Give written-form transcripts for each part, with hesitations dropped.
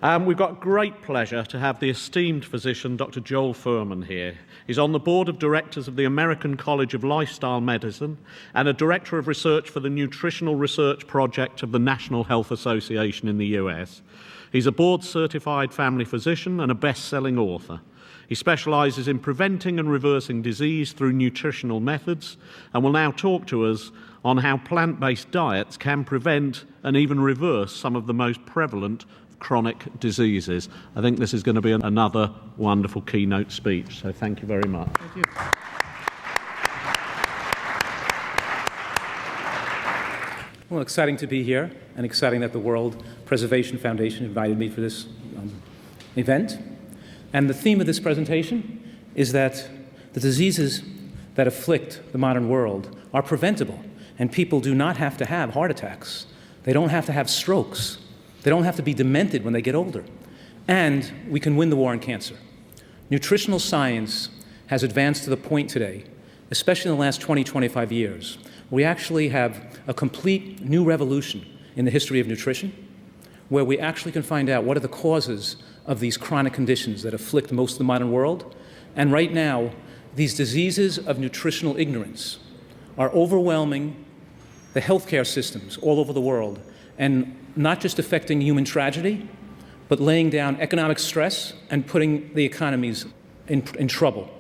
We've got great pleasure to have the esteemed physician, Dr. Joel Fuhrman, here. He's on the board of directors of the American College of Lifestyle Medicine and a director of research for the Nutritional Research Project of the National Health Association in the US. He's a board-certified family physician and a best-selling author. He specialises in preventing and reversing disease through nutritional methods and will now talk to us on how plant-based diets can prevent and even reverse some of the most prevalent chronic diseases. I think this is going to be another wonderful keynote speech, so thank you very much. Thank you. Well, exciting to be here, and exciting that the World Preservation Foundation invited me for this event. And the theme of this presentation is that the diseases that afflict the modern world are preventable, and people do not have to have heart attacks. They don't have to have strokes. They don't have to be demented when they get older. And we can win the war on cancer. Nutritional science has advanced to the point today, especially in the last 20, 25 years, we actually have a complete new revolution in the history of nutrition, where we actually can find out what are the causes of these chronic conditions that afflict most of the modern world. And right now, these diseases of nutritional ignorance are overwhelming the healthcare systems all over the world, and not just affecting human tragedy, but laying down economic stress and putting the economies in trouble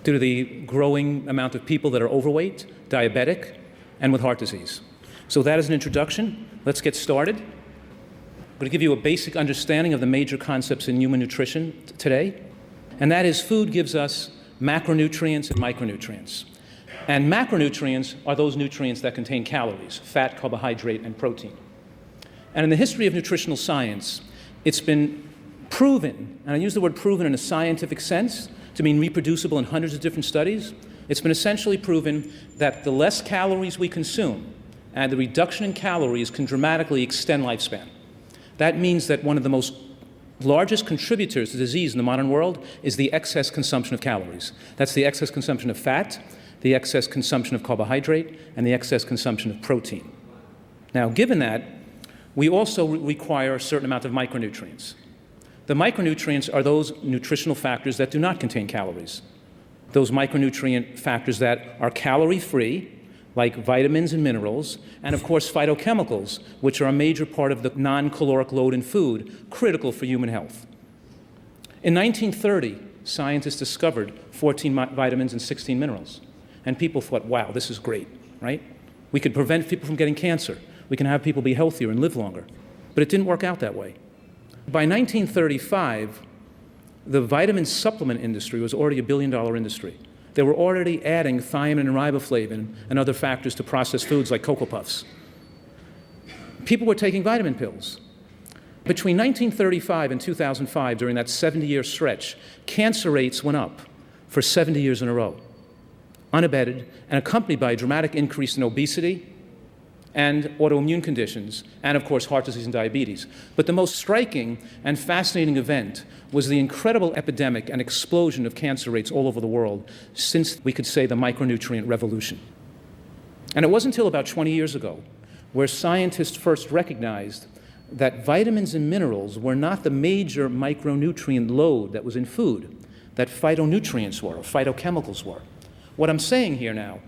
due to the growing amount of people that are overweight, diabetic, and with heart disease. So that is an introduction. Let's get started. I'm going to give you a basic understanding of the major concepts in human nutrition today, and that is food gives us macronutrients and micronutrients. And macronutrients are those nutrients that contain calories, fat, carbohydrate, and protein. And in the history of nutritional science, it's been proven, and I use the word proven in a scientific sense to mean reproducible in hundreds of different studies. It's been essentially proven that the less calories we consume and the reduction in calories can dramatically extend lifespan. That means that one of the most largest contributors to disease in the modern world is the excess consumption of calories. That's the excess consumption of fat, the excess consumption of carbohydrate, and the excess consumption of protein. Now, given that, we also require a certain amount of micronutrients. The micronutrients are those nutritional factors that do not contain calories. Those micronutrient factors that are calorie-free, like vitamins and minerals, and of course phytochemicals, which are a major part of the non-caloric load in food, critical for human health. In 1930, scientists discovered 14 vitamins and 16 minerals. And people thought, wow, this is great, right? We could prevent people from getting cancer. We can have people be healthier and live longer. But it didn't work out that way. By 1935, the vitamin supplement industry was already $1 billion industry. They were already adding thiamine and riboflavin and other factors to processed foods like Cocoa Puffs. People were taking vitamin pills. Between 1935 and 2005, during that 70-year stretch, cancer rates went up for 70 years in a row, unabated, and accompanied by a dramatic increase in obesity and autoimmune conditions, and of course heart disease and diabetes. But the most striking and fascinating event was the incredible epidemic and explosion of cancer rates all over the world since, we could say, the micronutrient revolution. And it wasn't until about 20 years ago where scientists first recognized that vitamins and minerals were not the major micronutrient load that was in food, that phytonutrients were, or phytochemicals were. What I'm saying here now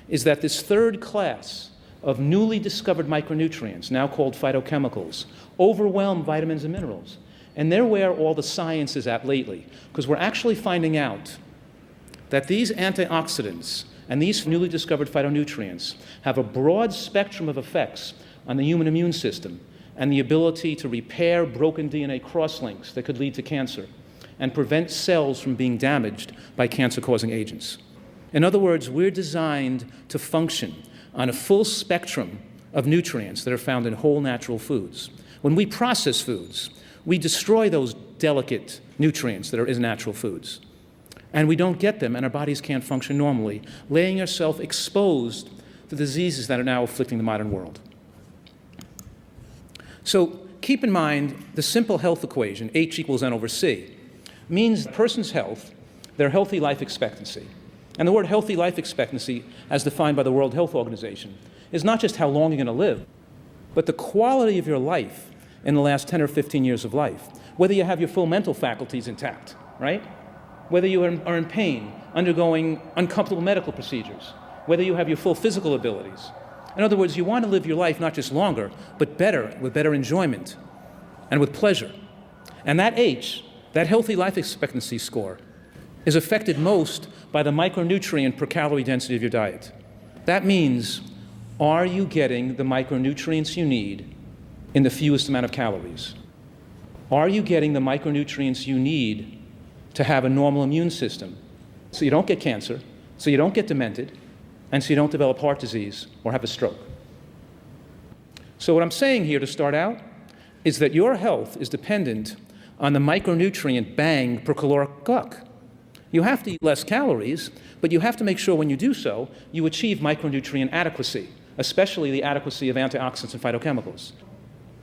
is that this third class of newly discovered micronutrients, now called phytochemicals, overwhelm vitamins and minerals. And they're where all the science is at lately, because we're actually finding out that these antioxidants and these newly discovered phytonutrients have a broad spectrum of effects on the human immune system and the ability to repair broken DNA crosslinks that could lead to cancer and prevent cells from being damaged by cancer-causing agents. In other words, we're designed to function on a full spectrum of nutrients that are found in whole natural foods. When we process foods, we destroy those delicate nutrients that are in natural foods. And we don't get them, and our bodies can't function normally, laying ourselves exposed to diseases that are now afflicting the modern world. So keep in mind the simple health equation, H equals N over C, means the person's health, their healthy life expectancy. And the word healthy life expectancy, as defined by the World Health Organization, is not just how long you're going to live, but the quality of your life in the last 10 or 15 years of life. Whether you have your full mental faculties intact, right? Whether you are in pain, undergoing uncomfortable medical procedures, whether you have your full physical abilities. In other words, you want to live your life not just longer, but better, with better enjoyment and with pleasure. And that H, that healthy life expectancy score, is affected most by the micronutrient per calorie density of your diet. That means, are you getting the micronutrients you need in the fewest amount of calories? Are you getting the micronutrients you need to have a normal immune system so you don't get cancer, so you don't get demented, and so you don't develop heart disease or have a stroke? So what I'm saying here to start out is that your health is dependent on the micronutrient bang per caloric guck. You have to eat less calories, but you have to make sure when you do so, you achieve micronutrient adequacy, especially the adequacy of antioxidants and phytochemicals.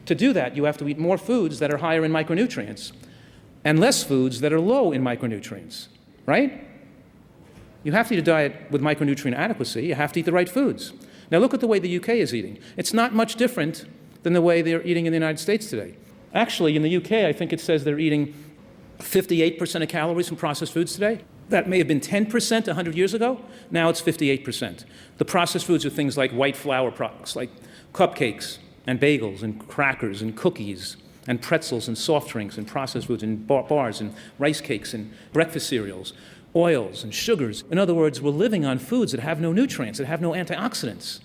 To do that, you have to eat more foods that are higher in micronutrients and less foods that are low in micronutrients, right? You have to eat a diet with micronutrient adequacy. You have to eat the right foods. Now look at the way the UK is eating. It's not much different than the way they're eating in the United States today. Actually, in the UK, I think it says they're eating 58% of calories from processed foods today. That may have been 10% 100 years ago. Now it's 58%. The processed foods are things like white flour products, like cupcakes and bagels and crackers and cookies and pretzels and soft drinks and processed foods and bars and rice cakes and breakfast cereals, oils and sugars. In other words, we're living on foods that have no nutrients, that have no antioxidants.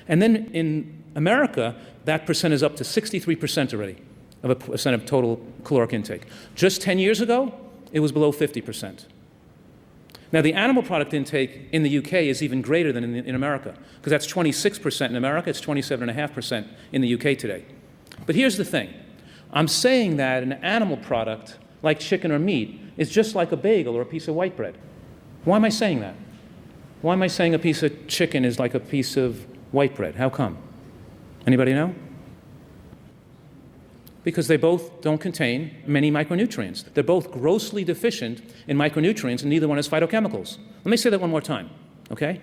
And then in America, that percent is up to 63% already of a percent of total caloric intake. Just 10 years ago, it was below 50%. Now, the animal product intake in the UK is even greater than in America, because that's 26% in America, it's 27.5% in the UK today. But here's the thing. I'm saying that an animal product, like chicken or meat, is just like a bagel or a piece of white bread. Why am I saying that? Why am I saying a piece of chicken is like a piece of white bread? How come? Anybody know? Because they both don't contain many micronutrients. They're both grossly deficient in micronutrients, and neither one has phytochemicals. Let me say that one more time, okay?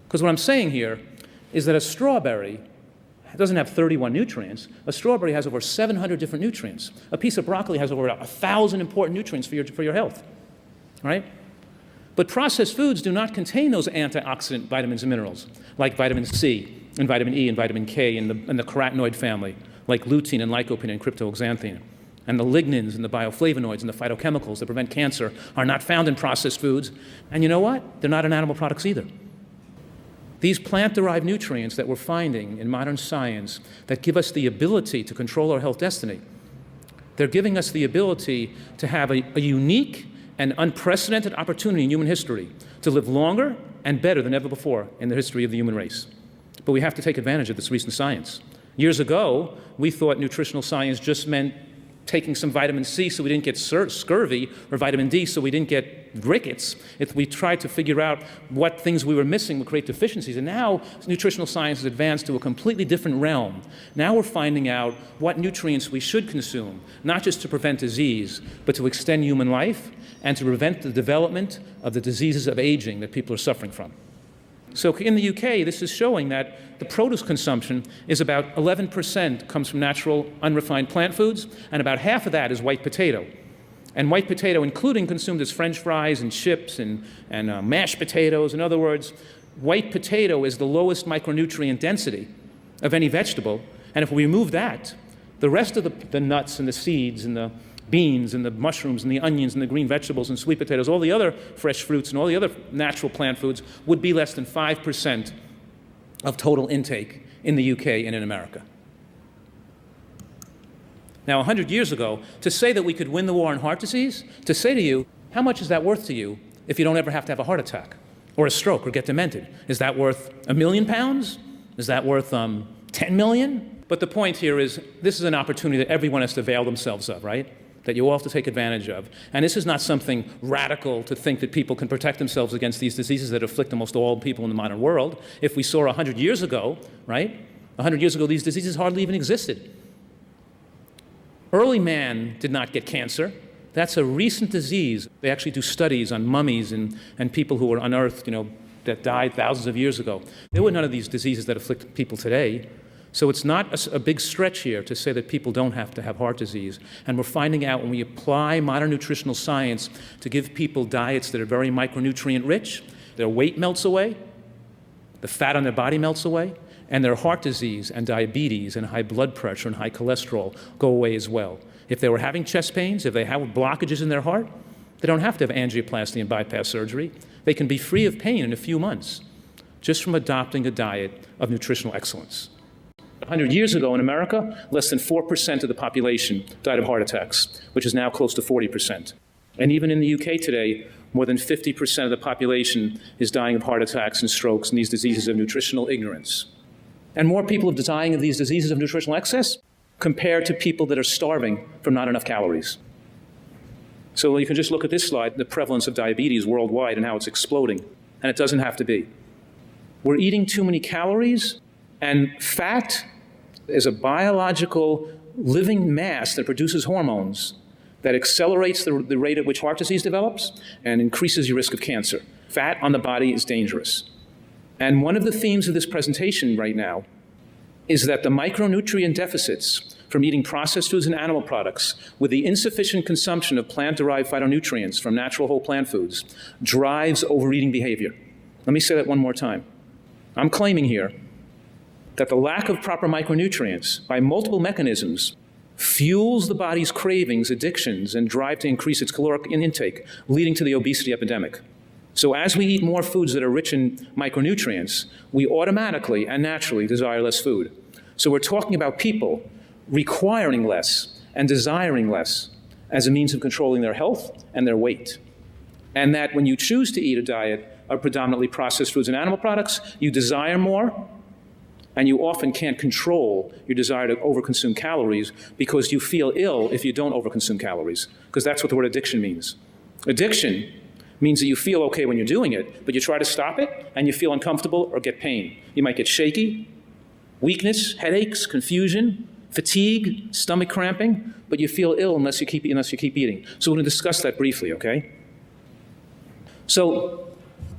Because what I'm saying here is that a strawberry doesn't have 31 nutrients. A strawberry has over 700 different nutrients. A piece of broccoli has over 1,000 important nutrients for your health, right? But processed foods do not contain those antioxidant vitamins and minerals, like vitamin C and vitamin E and vitamin K and the carotenoid family, like lutein and lycopene and cryptoxanthine. And the lignins and the bioflavonoids and the phytochemicals that prevent cancer are not found in processed foods. And you know what? They're not in animal products either. These plant-derived nutrients that we're finding in modern science that give us the ability to control our health destiny, they're giving us the ability to have a unique and unprecedented opportunity in human history to live longer and better than ever before in the history of the human race. But we have to take advantage of this recent science. Years ago, we thought nutritional science just meant taking some vitamin C so we didn't get scurvy, or vitamin D so we didn't get rickets. If we tried to figure out what things we were missing would create deficiencies. And now nutritional science has advanced to a completely different realm. Now we're finding out what nutrients we should consume, not just to prevent disease, but to extend human life and to prevent the development of the diseases of aging that people are suffering from. So in the UK, this is showing that the produce consumption is about 11% comes from natural, unrefined plant foods, and about half of that is white potato. And white potato, including consumed as French fries and chips and mashed potatoes. In other words, white potato is the lowest micronutrient density of any vegetable. And if we remove that, the rest of the nuts and the seeds and the beans and the mushrooms and the onions and the green vegetables and sweet potatoes, all the other fresh fruits and all the other natural plant foods would be less than 5% of total intake in the UK and in America. Now, 100 years ago, to say that we could win the war on heart disease, to say to you, how much is that worth to you if you don't ever have to have a heart attack or a stroke or get demented? Is that worth £1 million? Is that worth 10 million? But the point here is this is an opportunity that everyone has to avail themselves of, right? That you all have to take advantage of. And this is not something radical to think that people can protect themselves against these diseases that afflict almost all people in the modern world. If we saw 100 years ago, right? 100 years ago, these diseases hardly even existed. Early man did not get cancer. That's a recent disease. They actually do studies on mummies and people who were unearthed, that died thousands of years ago. There were none of these diseases that afflict people today. So it's not a big stretch here to say that people don't have to have heart disease. And we're finding out when we apply modern nutritional science to give people diets that are very micronutrient rich, their weight melts away, the fat on their body melts away, and their heart disease and diabetes and high blood pressure and high cholesterol go away as well. If they were having chest pains, if they have blockages in their heart, they don't have to have angioplasty and bypass surgery. They can be free of pain in a few months just from adopting a diet of nutritional excellence. 100 years ago in America, less than 4% of the population died of heart attacks, which is now close to 40%. And even in the UK today, more than 50% of the population is dying of heart attacks and strokes and these diseases of nutritional ignorance. And more people are dying of these diseases of nutritional excess compared to people that are starving from not enough calories. So you can just look at this slide, the prevalence of diabetes worldwide and how it's exploding. And it doesn't have to be. We're eating too many calories, and fat is a biological living mass that produces hormones that accelerates the rate at which heart disease develops and increases your risk of cancer. Fat on the body is dangerous. And one of the themes of this presentation right now is that the micronutrient deficits from eating processed foods and animal products with the insufficient consumption of plant-derived phytonutrients from natural whole plant foods drives overeating behavior. Let me say that one more time. I'm claiming here that the lack of proper micronutrients by multiple mechanisms fuels the body's cravings, addictions, and drive to increase its caloric intake, leading to the obesity epidemic. So as we eat more foods that are rich in micronutrients, we automatically and naturally desire less food. So we're talking about people requiring less and desiring less as a means of controlling their health and their weight. And that when you choose to eat a diet of predominantly processed foods and animal products, you desire more, and you often can't control your desire to overconsume calories because you feel ill if you don't overconsume calories, because that's what the word addiction means. Addiction means that you feel okay when you're doing it, but you try to stop it, and you feel uncomfortable or get pain. You might get shaky, weakness, headaches, confusion, fatigue, stomach cramping, but you feel ill unless you keep eating. So we're going to discuss that briefly, okay? So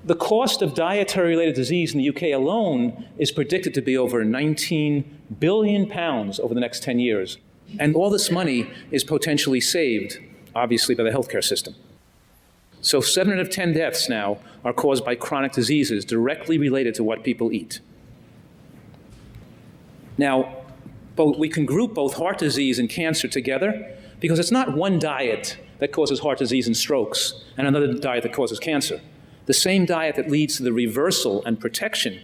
the cost of dietary-related disease in the UK alone is predicted to be over 19 billion pounds over the next 10 years. And all this money is potentially saved, obviously, by the healthcare system. So 7 out of 10 deaths now are caused by chronic diseases directly related to what people eat. Now, we can group both heart disease and cancer together because it's not one diet that causes heart disease and strokes and another diet that causes cancer. The same diet that leads to the reversal and protection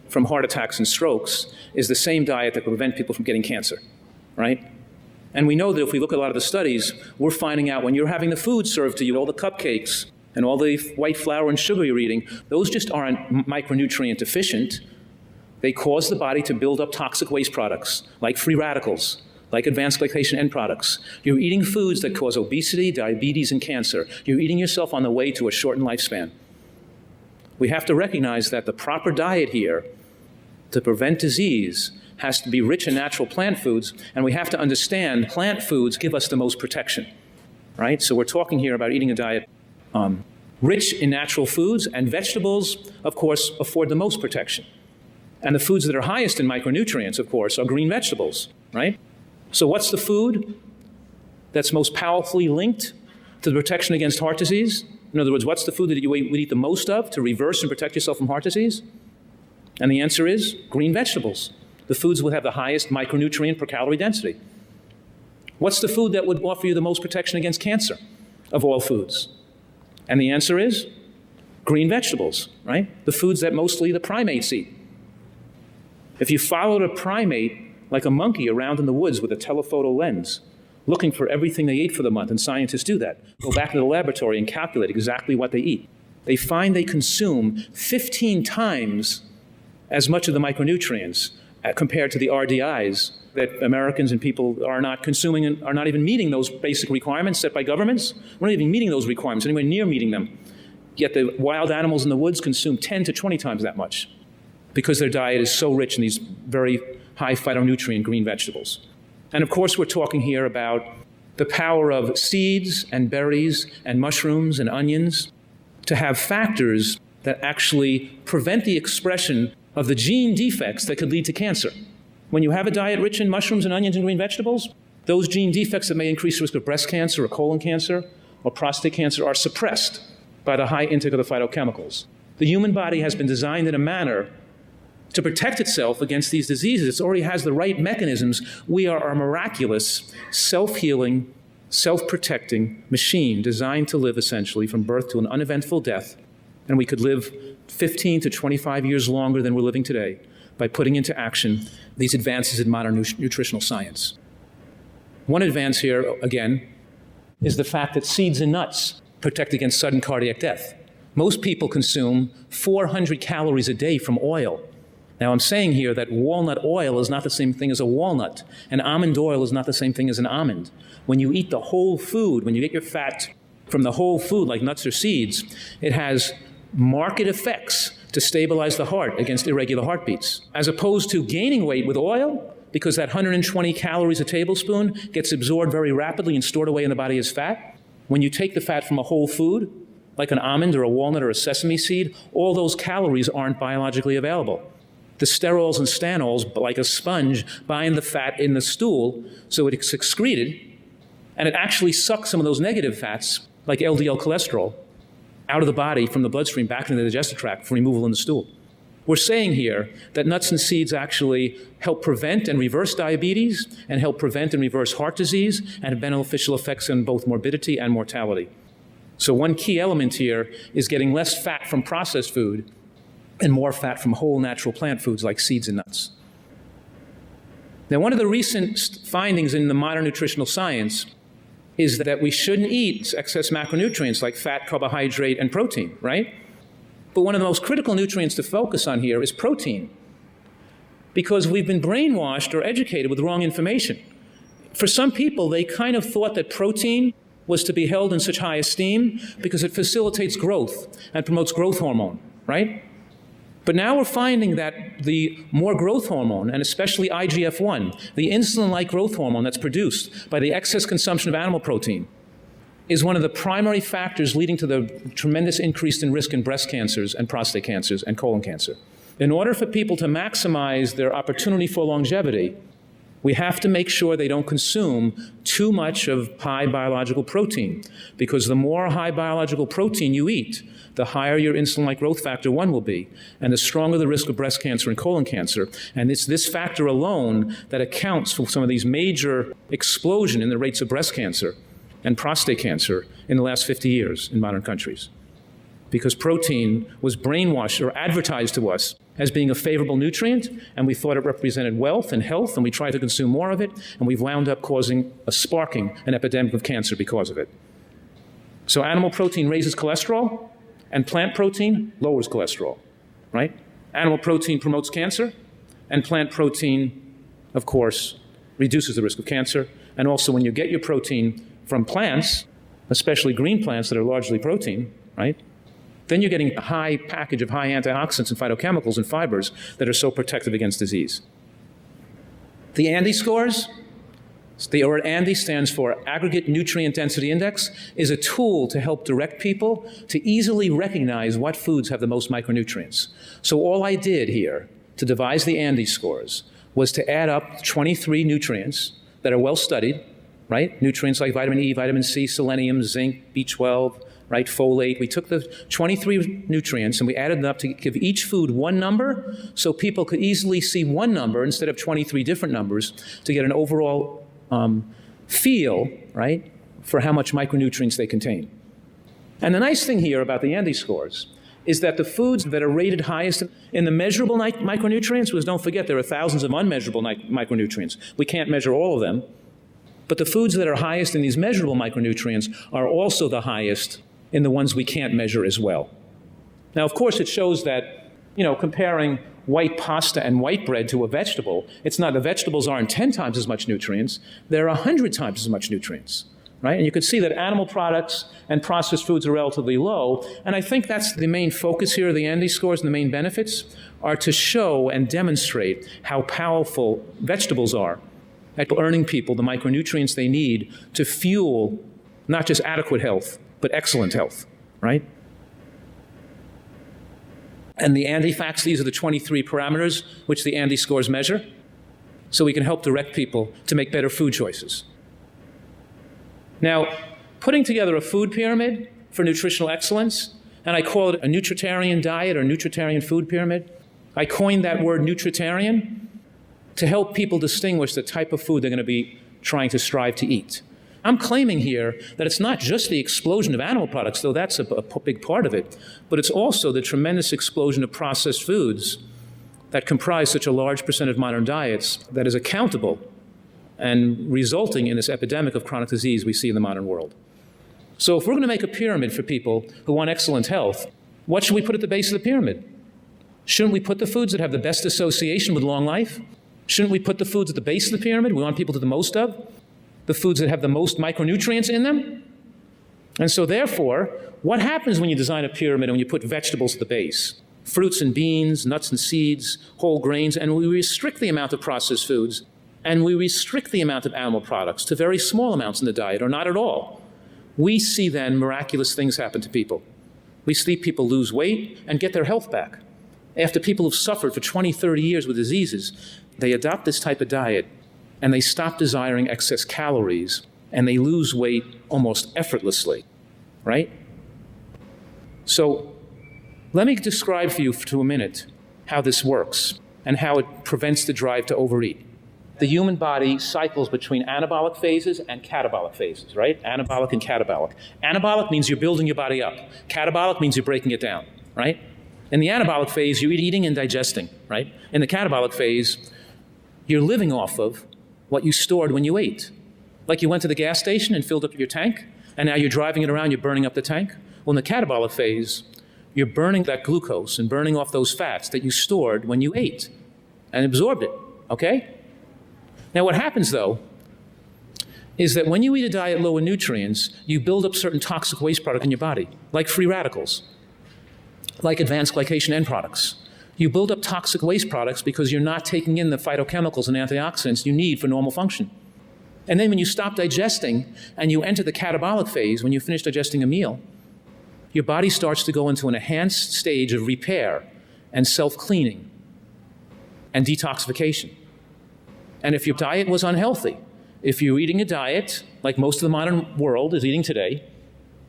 from heart attacks and strokes is the same diet that will prevent people from getting cancer, right? And we know that if we look at a lot of the studies, we're finding out when you're having the food served to you, all the cupcakes and all the white flour and sugar you're eating, those just aren't micronutrient deficient. They cause the body to build up toxic waste products like free radicals, like advanced glycation end products. You're eating foods that cause obesity, diabetes, and cancer. You're eating yourself on the way to a shortened lifespan. We have to recognize that the proper diet here to prevent disease has to be rich in natural plant foods, and we have to understand plant foods give us the most protection, right? So we're talking here about eating a diet rich in natural foods, and vegetables, of course, afford the most protection. And the foods that are highest in micronutrients, of course, are green vegetables, right? So what's the food that's most powerfully linked to the protection against heart disease? In other words, what's the food that you would eat the most of to reverse and protect yourself from heart disease? And the answer is green vegetables. The foods will have the highest micronutrient per calorie density. What's the food that would offer you the most protection against cancer of all foods? And the answer is green vegetables, right? The foods that mostly the primates eat. If you followed a primate like a monkey around in the woods with a telephoto lens, looking for everything they ate for the month, and scientists do that, go back to the laboratory and calculate exactly what they eat, they find they consume 15 times as much of the micronutrients compared to the RDIs that Americans and people are not consuming and are not even meeting those basic requirements set by governments. We're not even meeting those requirements, anywhere near meeting them. Yet the wild animals in the woods consume 10 to 20 times that much because their diet is so rich in these very high phytonutrient green vegetables. And of course, we're talking here about the power of seeds and berries and mushrooms and onions to have factors that actually prevent the expression of the gene defects that could lead to cancer. When you have a diet rich in mushrooms and onions and green vegetables, those gene defects that may increase the risk of breast cancer or colon cancer or prostate cancer are suppressed by the high intake of the phytochemicals. The human body has been designed in a manner to protect itself against these diseases. It already has the right mechanisms. We are a miraculous, self-healing, self-protecting machine designed to live essentially from birth to an uneventful death. And we could live 15 to 25 years longer than we're living today by putting into action these advances in modern nutritional science. One advance here, again, is the fact that seeds and nuts protect against sudden cardiac death. Most people consume 400 calories a day from oil. Now, I'm saying here that walnut oil is not the same thing as a walnut, and almond oil is not the same thing as an almond. When you eat the whole food, when you get your fat from the whole food, like nuts or seeds, it has marked effects to stabilize the heart against irregular heartbeats, as opposed to gaining weight with oil, because that 120 calories a tablespoon gets absorbed very rapidly and stored away in the body as fat. When you take the fat from a whole food, like an almond or a walnut or a sesame seed, all those calories aren't biologically available. The sterols and stanols, like a sponge, bind the fat in the stool so it's excreted, and it actually sucks some of those negative fats, like LDL cholesterol, out of the body from the bloodstream back into the digestive tract for removal in the stool. We're saying here that nuts and seeds actually help prevent and reverse diabetes and help prevent and reverse heart disease and have beneficial effects on both morbidity and mortality. So one key element here is getting less fat from processed food and more fat from whole natural plant foods like seeds and nuts. Now, one of the recent findings in the modern nutritional science is that we shouldn't eat excess macronutrients like fat, carbohydrate, and protein, right? But one of the most critical nutrients to focus on here is protein, because we've been brainwashed or educated with wrong information. For some people, they kind of thought that protein was to be held in such high esteem because it facilitates growth and promotes growth hormone, right? But now we're finding that the more growth hormone, and especially IGF-1, the insulin-like growth hormone that's produced by the excess consumption of animal protein, is one of the primary factors leading to the tremendous increase in risk in breast cancers and prostate cancers and colon cancer. In order for people to maximize their opportunity for longevity, we have to make sure they don't consume too much of high biological protein, because the more high biological protein you eat, the higher your insulin-like growth factor 1 will be, and the stronger the risk of breast cancer and colon cancer. And it's this factor alone that accounts for some of these major explosion in the rates of breast cancer and prostate cancer in the last 50 years in modern countries. Because protein was brainwashed or advertised to us as being a favorable nutrient, and we thought it represented wealth and health, and we tried to consume more of it, and we've wound up causing an epidemic of cancer because of it. So animal protein raises cholesterol, and plant protein lowers cholesterol, right? Animal protein promotes cancer, and plant protein, of course, reduces the risk of cancer. And also, when you get your protein from plants, especially green plants that are largely protein, right? Then you're getting a high package of high antioxidants and phytochemicals and fibers that are so protective against disease. The ANDI scores, the word ANDI stands for Aggregate Nutrient Density Index, is a tool to help direct people to easily recognize what foods have the most micronutrients. So all I did here to devise the ANDI scores was to add up 23 nutrients that are well studied, right? Nutrients like vitamin E, vitamin C, selenium, zinc, B12, right, folate. We took the 23 nutrients and we added them up to give each food one number so people could easily see one number instead of 23 different numbers to get an overall feel, right, for how much micronutrients they contain. And the nice thing here about the ANDI scores is that the foods that are rated highest in the measurable micronutrients, because don't forget there are thousands of unmeasurable micronutrients. We can't measure all of them. But the foods that are highest in these measurable micronutrients are also the highest in the ones we can't measure as well. Now, of course, it shows that, comparing white pasta and white bread to a vegetable, it's not, the vegetables aren't 10 times as much nutrients, they're 100 times as much nutrients, right? And you can see that animal products and processed foods are relatively low, and I think that's the main focus here of the ANDI scores, and the main benefits are to show and demonstrate how powerful vegetables are at earning people the micronutrients they need to fuel not just adequate health, but excellent health, right? And the ANDI facts, these are the 23 parameters which the ANDI scores measure. so we can help direct people to make better food choices. Now, putting together a food pyramid for nutritional excellence, and I call it a nutritarian diet or nutritarian food pyramid. I coined that word nutritarian to help people distinguish the type of food they're going to be trying to strive to eat. I'm claiming here that it's not just the explosion of animal products, though that's a big part of it, but it's also the tremendous explosion of processed foods that comprise such a large percent of modern diets that is accountable and resulting in this epidemic of chronic disease we see in the modern world. So if we're going to make a pyramid for people who want excellent health, what should we put at the base of the pyramid? Shouldn't we put the foods that have the best association with long life? Shouldn't we put the foods at the base of the pyramid we want people to do the most of? The foods that have the most micronutrients in them? And so therefore, what happens when you design a pyramid and when you put vegetables at the base? Fruits and beans, nuts and seeds, whole grains, and we restrict the amount of processed foods, and we restrict the amount of animal products to very small amounts in the diet, or not at all. We see then miraculous things happen to people. We see people lose weight and get their health back. After people have suffered for 20, 30 years with diseases, they adopt this type of diet and they stop desiring excess calories and they lose weight almost effortlessly, right? So let me describe for you for a minute how this works and how it prevents the drive to overeat. The human body cycles between anabolic phases and catabolic phases, right? Anabolic and catabolic. Anabolic means you're building your body up. Catabolic means you're breaking it down, right? In the anabolic phase, you're eating and digesting, right? In the catabolic phase, you're living off of what you stored when you ate. Like you went to the gas station and filled up your tank, and now you're driving it around, you're burning up the tank. Well, in the catabolic phase, you're burning that glucose and burning off those fats that you stored when you ate and absorbed it, okay? Now what happens though is that when you eat a diet low in nutrients, you build up certain toxic waste product in your body, like free radicals, like advanced glycation end products. You build up toxic waste products because you're not taking in the phytochemicals and antioxidants you need for normal function. And then when you stop digesting and you enter the catabolic phase, when you finish digesting a meal, your body starts to go into an enhanced stage of repair and self-cleaning and detoxification. And if your diet was unhealthy, if you're eating a diet like most of the modern world is eating today,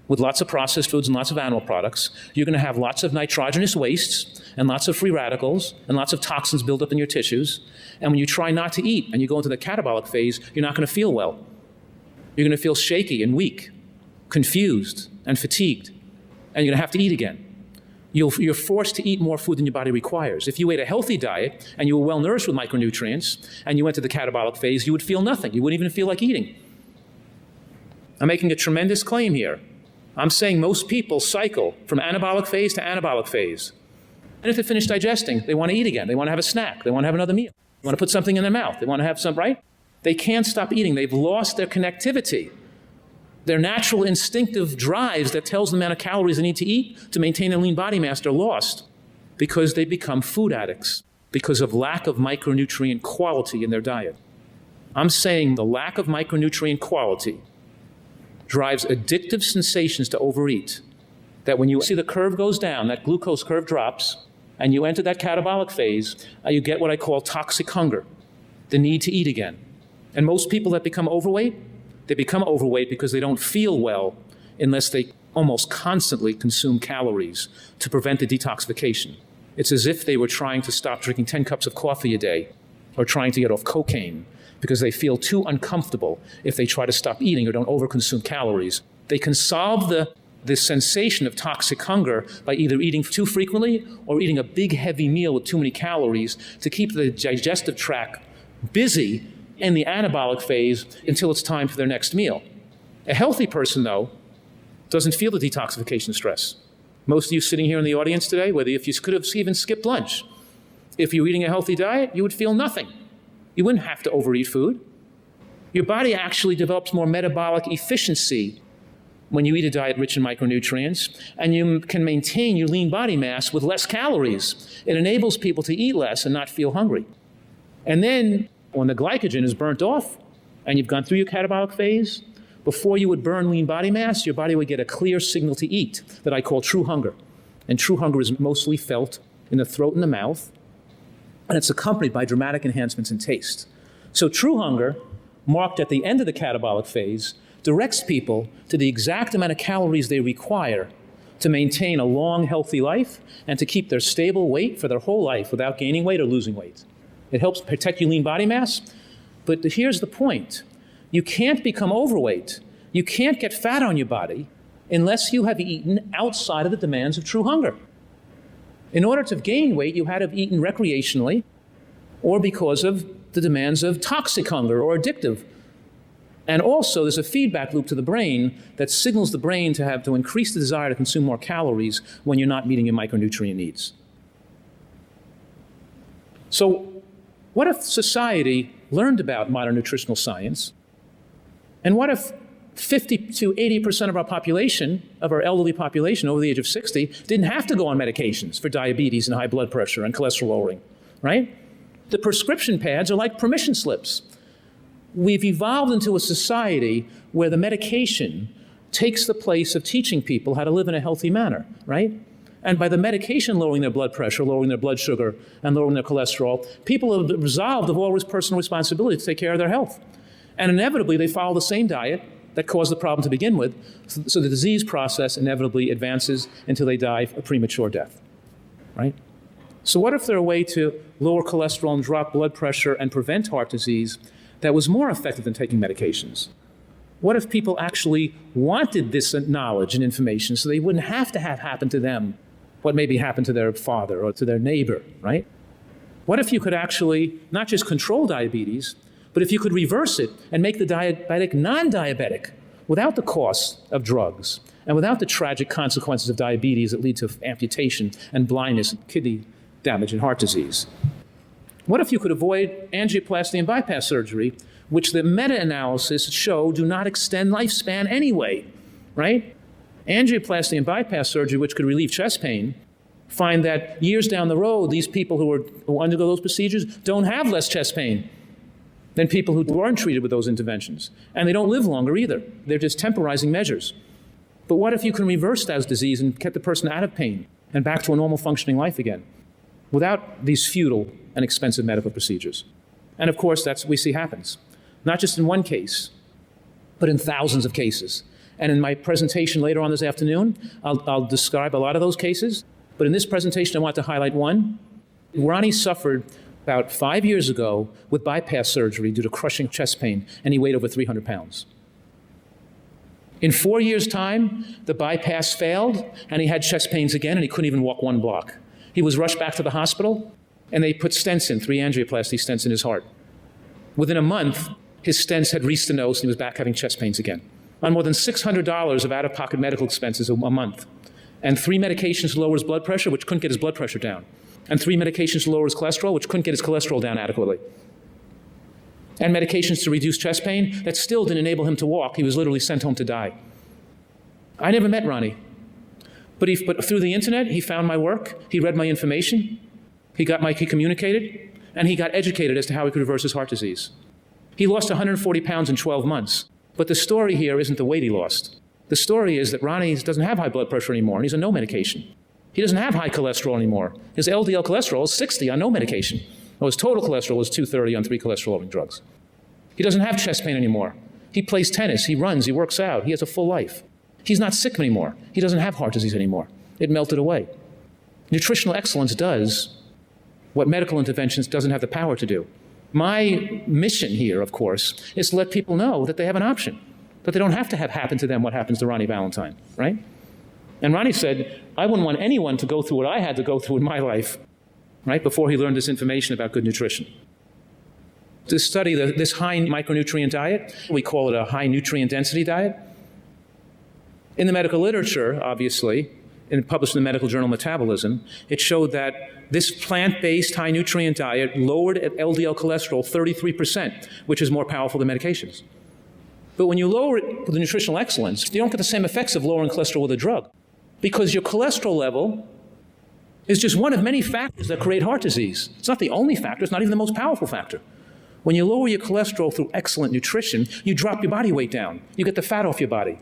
with lots of processed foods and lots of animal products, you're going to have lots of nitrogenous wastes and lots of free radicals and lots of toxins build up in your tissues. And when you try not to eat and you go into the catabolic phase, you're not going to feel well. You're going to feel shaky and weak, confused and fatigued, and you're going to have to eat again. You're forced to eat more food than your body requires. If you ate a healthy diet and you were well nourished with micronutrients and you went to the catabolic phase, you would feel nothing. You wouldn't even feel like eating. I'm making a tremendous claim here. I'm saying most people cycle from anabolic phase to anabolic phase. And if they finish digesting, they want to eat again. They want to have a snack. They want to have another meal. They want to put something in their mouth. They want to have some, right? They can't stop eating. They've lost their connectivity. Their natural instinctive drives that tells them the amount of calories they need to eat to maintain their lean body mass are lost because they become food addicts because of lack of micronutrient quality in their diet. I'm saying the lack of micronutrient quality drives addictive sensations to overeat, that when you see the curve goes down, that glucose curve drops, and you enter that catabolic phase, you get what I call toxic hunger, the need to eat again. And most people that become overweight, they become overweight because they don't feel well unless they almost constantly consume calories to prevent the detoxification. It's as if they were trying to stop drinking 10 cups of coffee a day or trying to get off cocaine because they feel too uncomfortable if they try to stop eating or don't overconsume calories. They can solve the sensation of toxic hunger by either eating too frequently or eating a big heavy meal with too many calories to keep the digestive tract busy in the anabolic phase until it's time for their next meal. A healthy person, though, doesn't feel the detoxification stress. Most of you sitting here in the audience today, whether if you could have even skipped lunch, if you're eating a healthy diet, you would feel nothing. You wouldn't have to overeat food. Your body actually develops more metabolic efficiency when you eat a diet rich in micronutrients, and you can maintain your lean body mass with less calories. It enables people to eat less and not feel hungry. And then when the glycogen is burnt off and you've gone through your catabolic phase, before you would burn lean body mass, your body would get a clear signal to eat that I call true hunger. And true hunger is mostly felt in the throat and the mouth, and it's accompanied by dramatic enhancements in taste. So true hunger, marked at the end of the catabolic phase, directs people to the exact amount of calories they require to maintain a long, healthy life and to keep their stable weight for their whole life without gaining weight or losing weight. It helps protect your lean body mass, but here's the point. You can't become overweight. You can't get fat on your body unless you have eaten outside of the demands of true hunger. In order to gain weight, you had to have eaten recreationally or because of the demands of toxic hunger or addictive. And also, there's a feedback loop to the brain that signals the brain to increase the desire to consume more calories when you're not meeting your micronutrient needs. So, what if society learned about modern nutritional science? And what if 50 to 80% of our population, of our elderly population over the age of 60, didn't have to go on medications for diabetes and high blood pressure and cholesterol lowering, right? The prescription pads are like permission slips. We've evolved into a society where the medication takes the place of teaching people how to live in a healthy manner, right? And by the medication lowering their blood pressure, lowering their blood sugar, and lowering their cholesterol, people have absolved of all personal responsibility to take care of their health. And inevitably, they follow the same diet that caused the problem to begin with, so the disease process inevitably advances until they die a premature death, right? So what if there were a way to lower cholesterol and drop blood pressure and prevent heart disease that was more effective than taking medications? What if people actually wanted this knowledge and information so they wouldn't have to have happen to them what maybe happened to their father or to their neighbor, right? What if you could actually not just control diabetes, but if you could reverse it and make the diabetic non-diabetic without the cost of drugs and without the tragic consequences of diabetes that lead to amputation and blindness and kidney damage and heart disease? What if you could avoid angioplasty and bypass surgery, which the meta-analysis show do not extend lifespan anyway, right? Angioplasty and bypass surgery, which could relieve chest pain, find that years down the road, these people who undergo those procedures don't have less chest pain than people who weren't treated with those interventions. And they don't live longer either. They're just temporizing measures. But what if you can reverse that disease and get the person out of pain and back to a normal functioning life again without these futile and expensive medical procedures? And of course, that's what we see happens. Not just in one case, but in thousands of cases. And in my presentation later on this afternoon, I'll describe a lot of those cases. But in this presentation, I want to highlight one. Ronnie suffered about 5 years ago with bypass surgery due to crushing chest pain, and he weighed over 300 pounds. In 4 years' time, the bypass failed, and he had chest pains again, and he couldn't even walk one block. He was rushed back to the hospital, and they put stents in, 3 angioplasty stents in his heart. Within a month, his stents had restenosed, and he was back having chest pains again. On more than $600 of out-of-pocket medical expenses a month, and 3 medications to lower his blood pressure, which couldn't get his blood pressure down, and 3 medications to lower his cholesterol, which couldn't get his cholesterol down adequately, and medications to reduce chest pain that still didn't enable him to walk. He was literally sent home to die. I never met Ronnie, but through the internet, he found my work, he read my information, he communicated, and he got educated as to how he could reverse his heart disease. He lost 140 pounds in 12 months, but the story here isn't the weight he lost. The story is that Ronnie doesn't have high blood pressure anymore, and he's on no medication. He doesn't have high cholesterol anymore. His LDL cholesterol is 60 on no medication. Well, his total cholesterol is 230 on 3 cholesterol-lowering drugs. He doesn't have chest pain anymore. He plays tennis, he runs, he works out, he has a full life. He's not sick anymore. He doesn't have heart disease anymore. It melted away. Nutritional excellence does what medical interventions doesn't have the power to do. My mission here, of course, is to let people know that they have an option, that they don't have to have happen to them what happens to Ronnie Valentine, right? And Ronnie said, I wouldn't want anyone to go through what I had to go through in my life, right, before he learned this information about good nutrition. To study this high micronutrient diet, we call it a high nutrient density diet. In the medical literature, obviously, and published in the medical journal Metabolism, it showed that this plant-based high nutrient diet lowered LDL cholesterol 33%, which is more powerful than medications. But when you lower it with nutritional excellence, you don't get the same effects of lowering cholesterol with a drug, because your cholesterol level is just one of many factors that create heart disease. It's not the only factor, it's not even the most powerful factor. When you lower your cholesterol through excellent nutrition, you drop your body weight down. You get the fat off your body.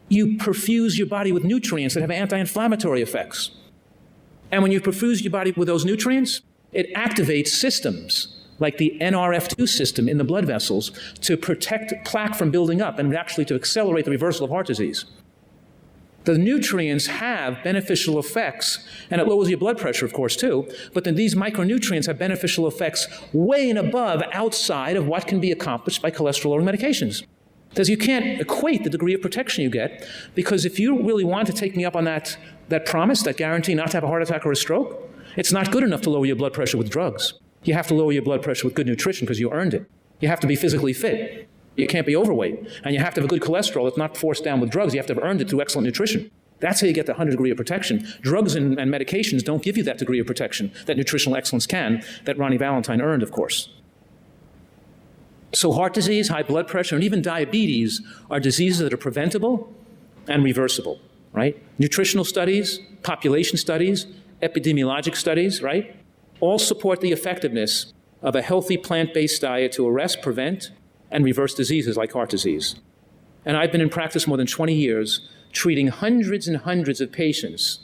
You perfuse your body with nutrients that have anti-inflammatory effects. And when you perfuse your body with those nutrients, it activates systems like the NRF2 system in the blood vessels, to protect plaque from building up and actually to accelerate the reversal of heart disease. The nutrients have beneficial effects, and it lowers your blood pressure, of course, too, but then these micronutrients have beneficial effects way and above outside of what can be accomplished by cholesterol-lowering medications. Because you can't equate the degree of protection you get, because if you really want to take me up on that promise, that guarantee not to have a heart attack or a stroke, it's not good enough to lower your blood pressure with drugs. You have to lower your blood pressure with good nutrition because you earned it. You have to be physically fit. You can't be overweight. And you have to have a good cholesterol that's not forced down with drugs. You have to have earned it through excellent nutrition. That's how you get the 100 degree of protection. Drugs and medications don't give you that degree of protection that nutritional excellence can, that Ronnie Valentine earned, of course. So heart disease, high blood pressure, and even diabetes are diseases that are preventable and reversible, right? Nutritional studies, population studies, epidemiologic studies, right? All support the effectiveness of a healthy plant-based diet to arrest, prevent, and reverse diseases like heart disease. And I've been in practice more than 20 years, treating hundreds and hundreds of patients,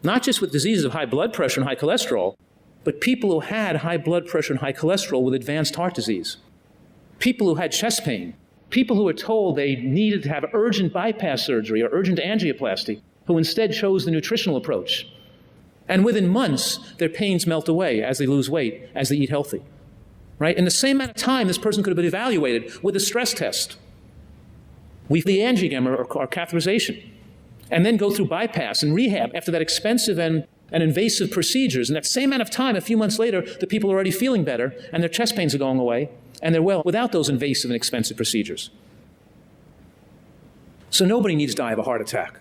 not just with diseases of high blood pressure and high cholesterol, but people who had high blood pressure and high cholesterol with advanced heart disease, people who had chest pain, people who were told they needed to have urgent bypass surgery or urgent angioplasty, who instead chose the nutritional approach. And within months, their pains melt away as they lose weight, as they eat healthy. Right? In the same amount of time, this person could have been evaluated with a stress test, with the angiogram or catheterization, and then go through bypass and rehab after that expensive and invasive procedures. In that same amount of time, a few months later, the people are already feeling better, and their chest pains are going away, and they're well without those invasive and expensive procedures. So nobody needs to die of a heart attack.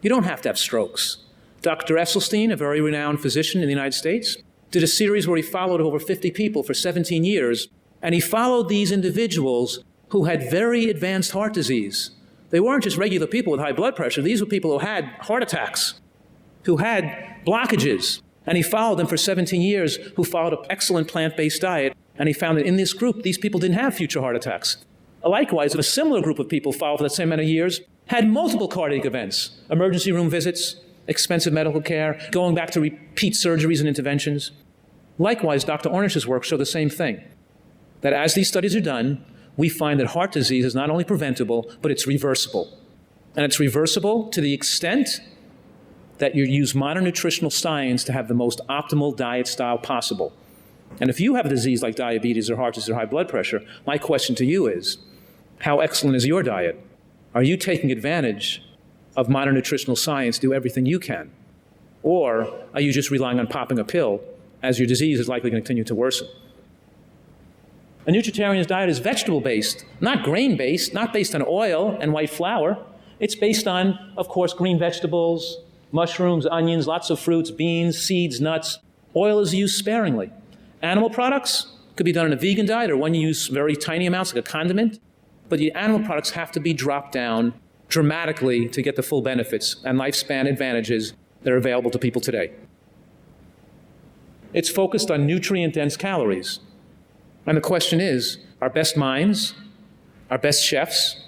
You don't have to have strokes. Dr. Esselstyn, a very renowned physician in the United States, did a series where he followed over 50 people for 17 years, and he followed these individuals who had very advanced heart disease. They weren't just regular people with high blood pressure. These were people who had heart attacks, who had blockages, and he followed them for 17 years, who followed an excellent plant-based diet, and he found that in this group, these people didn't have future heart attacks. Likewise, a similar group of people followed for the same amount of years had multiple cardiac events, emergency room visits, expensive medical care, going back to repeat surgeries and interventions. Likewise, Dr. Ornish's work showed the same thing, that as these studies are done, we find that heart disease is not only preventable, but it's reversible. And it's reversible to the extent that you use modern nutritional science to have the most optimal diet style possible. And if you have a disease like diabetes or heart disease or high blood pressure, my question to you is, how excellent is your diet? Are you taking advantage of modern nutritional science to do everything you can? Or are you just relying on popping a pill as your disease is likely going to continue to worsen? A nutritarian's diet is vegetable-based, not grain-based, not based on oil and white flour. It's based on, of course, green vegetables, mushrooms, onions, lots of fruits, beans, seeds, nuts. Oil is used sparingly. Animal products could be done in a vegan diet or one you use very tiny amounts like a condiment, but the animal products have to be dropped down dramatically to get the full benefits and lifespan advantages that are available to people today. It's focused on nutrient-dense calories. And the question is, our best minds, our best chefs,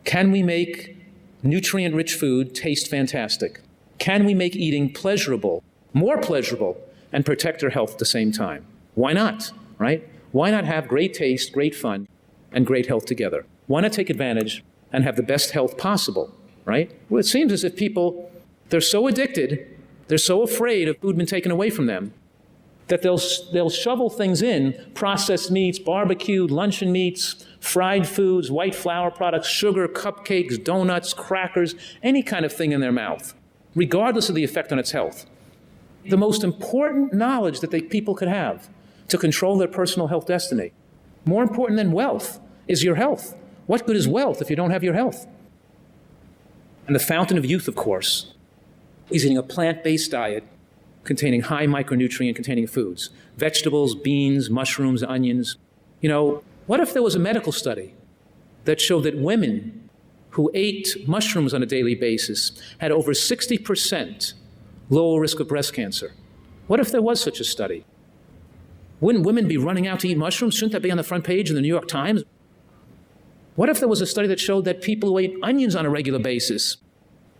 can we make nutrient-rich food taste fantastic? Can we make eating pleasurable, more pleasurable, and protect our health at the same time? Why not, right? Why not have great taste, great fun, and great health together? Why not take advantage and have the best health possible, right? Well, it seems as if people, they're so addicted, they're so afraid of food being taken away from them, that they'll shovel things in, processed meats, barbecued, luncheon meats, fried foods, white flour products, sugar, cupcakes, donuts, crackers, any kind of thing in their mouth, regardless of the effect on its health. The most important knowledge that people could have to control their personal health destiny, more important than wealth, is your health. What good is wealth if you don't have your health? And the fountain of youth, of course, is eating a plant-based diet containing high micronutrient-containing foods, vegetables, beans, mushrooms, onions. You know, what if there was a medical study that showed that women who ate mushrooms on a daily basis had over 60% lower risk of breast cancer? What if there was such a study? Wouldn't women be running out to eat mushrooms? Shouldn't that be on the front page of the New York Times? What if there was a study that showed that people who ate onions on a regular basis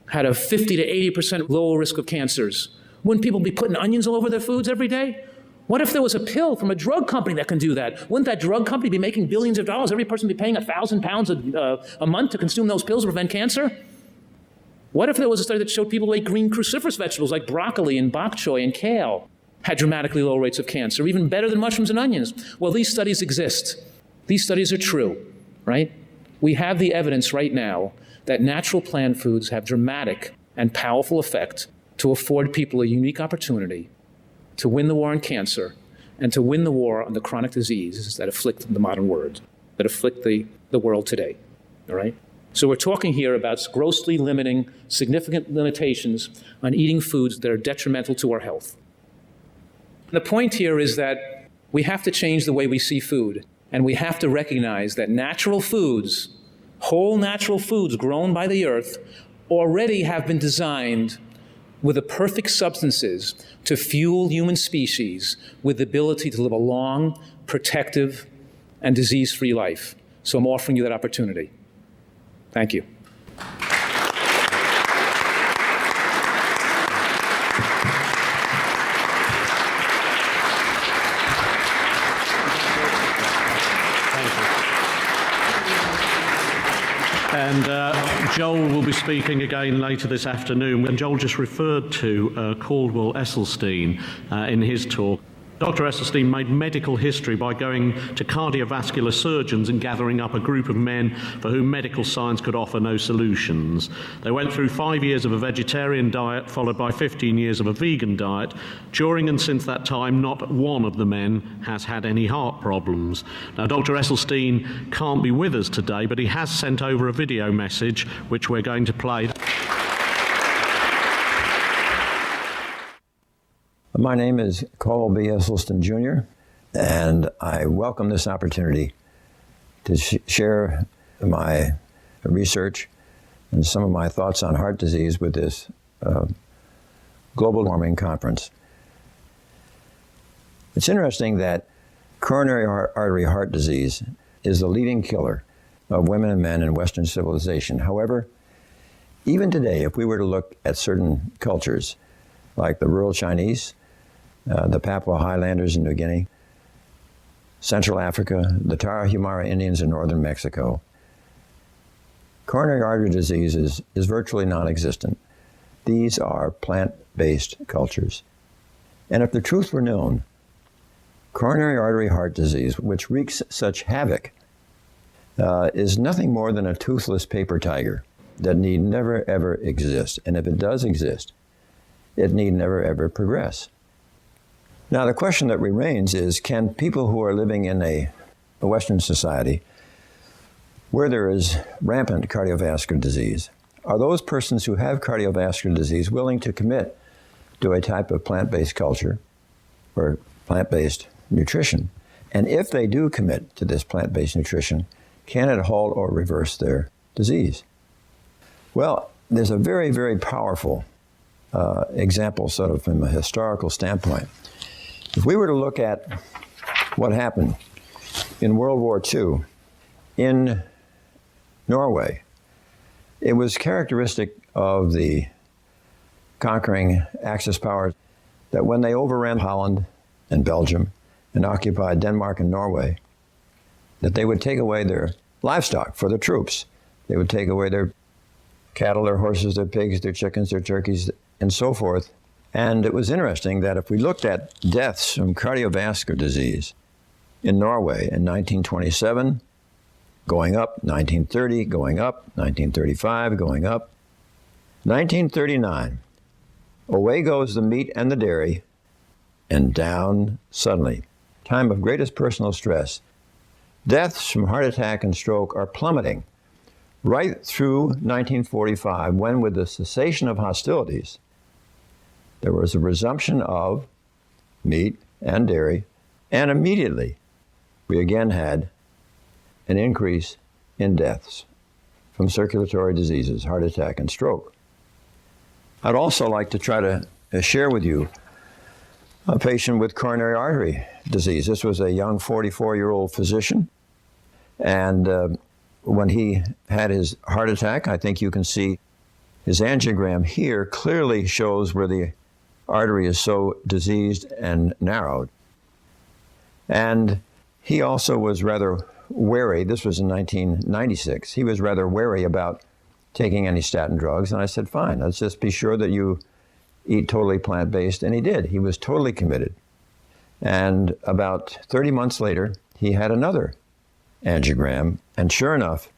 had a 50 to 80% lower risk of cancers? Wouldn't people be putting onions all over their foods every day? What if there was a pill from a drug company that can do that? Wouldn't that drug company be making billions of dollars? Every person be paying £1,000 a month to consume those pills to prevent cancer? What if there was a study that showed people who ate green cruciferous vegetables like broccoli and bok choy and kale had dramatically low rates of cancer, even better than mushrooms and onions? Well, these studies exist. These studies are true, right? We have the evidence right now that natural plant foods have dramatic and powerful effect to afford people a unique opportunity to win the war on cancer and to win the war on the chronic diseases that afflict the modern world, that afflict the world today, all right? So we're talking here about grossly limiting significant limitations on eating foods that are detrimental to our health. The point here is that we have to change the way we see food, and we have to recognize that natural foods, whole natural foods grown by the earth, already have been designed with the perfect substances to fuel human species with the ability to live a long, protective, and disease-free life. So I'm offering you that opportunity. Thank you. And Joel will be speaking again later this afternoon. And Joel just referred to Caldwell Esselstyn in his talk. Dr. Esselstyn made medical history by going to cardiovascular surgeons and gathering up a group of men for whom medical science could offer no solutions. They went through 5 years of a vegetarian diet, followed by 15 years of a vegan diet. During and since that time, not one of the men has had any heart problems. Now, Dr. Esselstyn can't be with us today, but he has sent over a video message, which we're going to play. My name is Caldwell B. Esselstyn, Jr., and I welcome this opportunity to share my research and some of my thoughts on heart disease with this global warming conference. It's interesting that coronary artery heart disease is the leading killer of women and men in Western civilization. However, even today, if we were to look at certain cultures, like the rural Chinese, the Papua Highlanders in New Guinea, Central Africa, the Tarahumara Indians in northern Mexico, coronary artery disease is virtually non-existent. These are plant-based cultures. And if the truth were known, coronary artery heart disease, which wreaks such havoc, is nothing more than a toothless paper tiger that need never, ever exist. And if it does exist, it need never, ever progress. Now, the question that remains is, can people who are living in a Western society where there is rampant cardiovascular disease, are those persons who have cardiovascular disease willing to commit to a type of plant-based culture or plant-based nutrition? And if they do commit to this plant-based nutrition, can it halt or reverse their disease? Well, there's a very, very powerful example, sort of from a historical standpoint. If we were to look at what happened in World War II in Norway, it was characteristic of the conquering Axis powers that when they overran Holland and Belgium and occupied Denmark and Norway, that they would take away their livestock for the troops. They would take away their cattle, their horses, their pigs, their chickens, their turkeys, and so forth. And it was interesting that if we looked at deaths from cardiovascular disease in Norway in 1927, going up, 1930, going up, 1935, going up, 1939, away goes the meat and the dairy, and down suddenly. Time of greatest personal stress. Deaths from heart attack and stroke are plummeting right through 1945, when with the cessation of hostilities, there was a resumption of meat and dairy, and immediately we again had an increase in deaths from circulatory diseases, heart attack and stroke. I'd also like to try to share with you a patient with coronary artery disease. This was a young 44-year-old physician, and when he had his heart attack, I think you can see his angiogram here clearly shows where the artery is so diseased and narrowed. And he also was rather wary. This was in 1996. He was rather wary about taking any statin drugs. And I said, fine, let's just be sure that you eat totally plant-based. And he did. He was totally committed. And about 30 months later, he had another angiogram. And sure enough,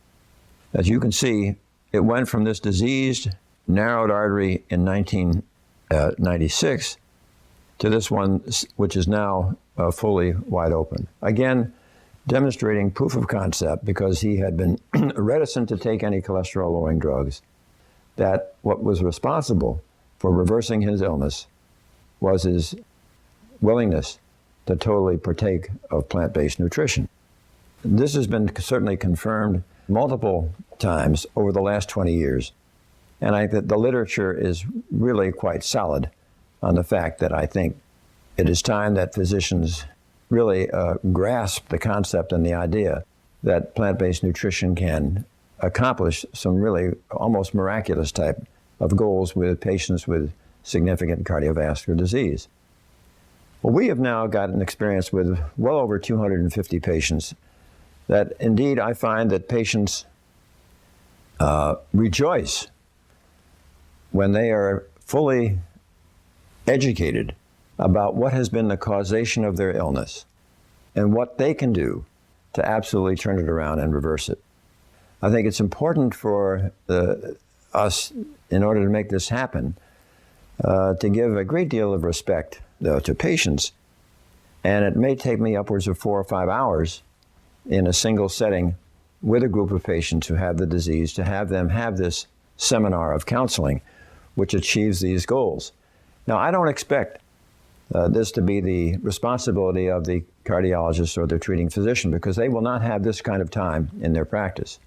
as you can see, it went from this diseased, narrowed artery in 1996 to this one, which is now fully wide open. Again, demonstrating proof of concept, because he had been reticent to take any cholesterol-lowering drugs, that what was responsible for reversing his illness was his willingness to totally partake of plant-based nutrition. This has been certainly confirmed multiple times over the last 20 years. And I think that the literature is really quite solid on the fact that I think it is time that physicians really grasp the concept and the idea that plant-based nutrition can accomplish some really almost miraculous type of goals with patients with significant cardiovascular disease. Well, we have now got an experience with well over 250 patients that indeed I find that patients rejoice when they are fully educated about what has been the causation of their illness and what they can do to absolutely turn it around and reverse it. I think it's important for us, in order to make this happen, to give a great deal of respect to patients. And it may take me upwards of 4 or 5 hours in a single setting with a group of patients who have the disease to have them have this seminar of counseling which achieves these goals. Now, I don't expect this to be the responsibility of the cardiologist or the treating physician, because they will not have this kind of time in their practice.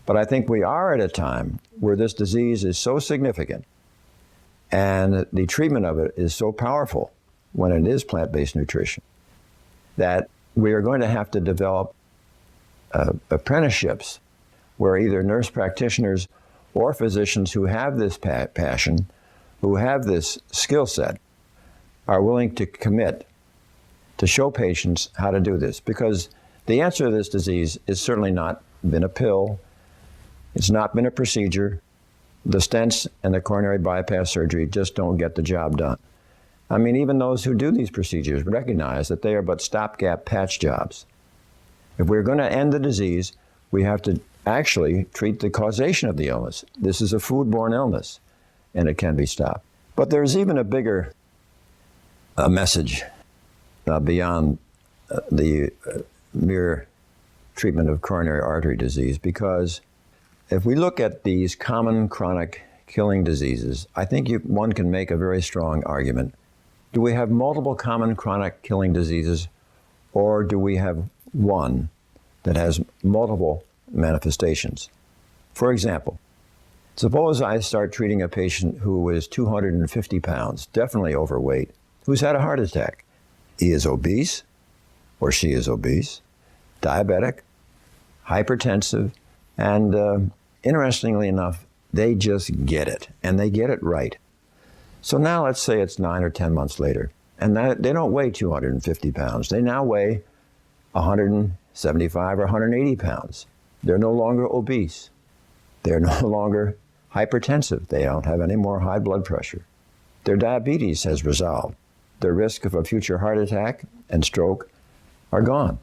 But I think we are at a time where this disease is so significant and the treatment of it is so powerful when it is plant-based nutrition that we are going to have to develop apprenticeships where either nurse practitioners or physicians who have this passion, who have this skill set, are willing to commit to show patients how to do this. Because the answer to this disease is certainly not been a pill. It's not been a procedure. The stents and the coronary bypass surgery just don't get the job done. I mean, even those who do these procedures recognize that they are but stopgap patch jobs. If we're going to end the disease, we have to actually treat the causation of the illness. This is a foodborne illness, and it can be stopped. But there's even a bigger message beyond the mere treatment of coronary artery disease, because if we look at these common chronic killing diseases, I think one can make a very strong argument. Do we have multiple common chronic killing diseases, or do we have one that has multiple manifestations? For example, suppose I start treating a patient who is 250 pounds, definitely overweight, who's had a heart attack. He is obese, or she is obese, diabetic, hypertensive, and interestingly enough, they just get it, and they get it right. So now let's say it's 9 or 10 months later, and they don't weigh 250 pounds. They now weigh 175 or 180 pounds. They're no longer obese. They're no longer hypertensive. They don't have any more high blood pressure. Their diabetes has resolved. Their risk of a future heart attack and stroke are gone.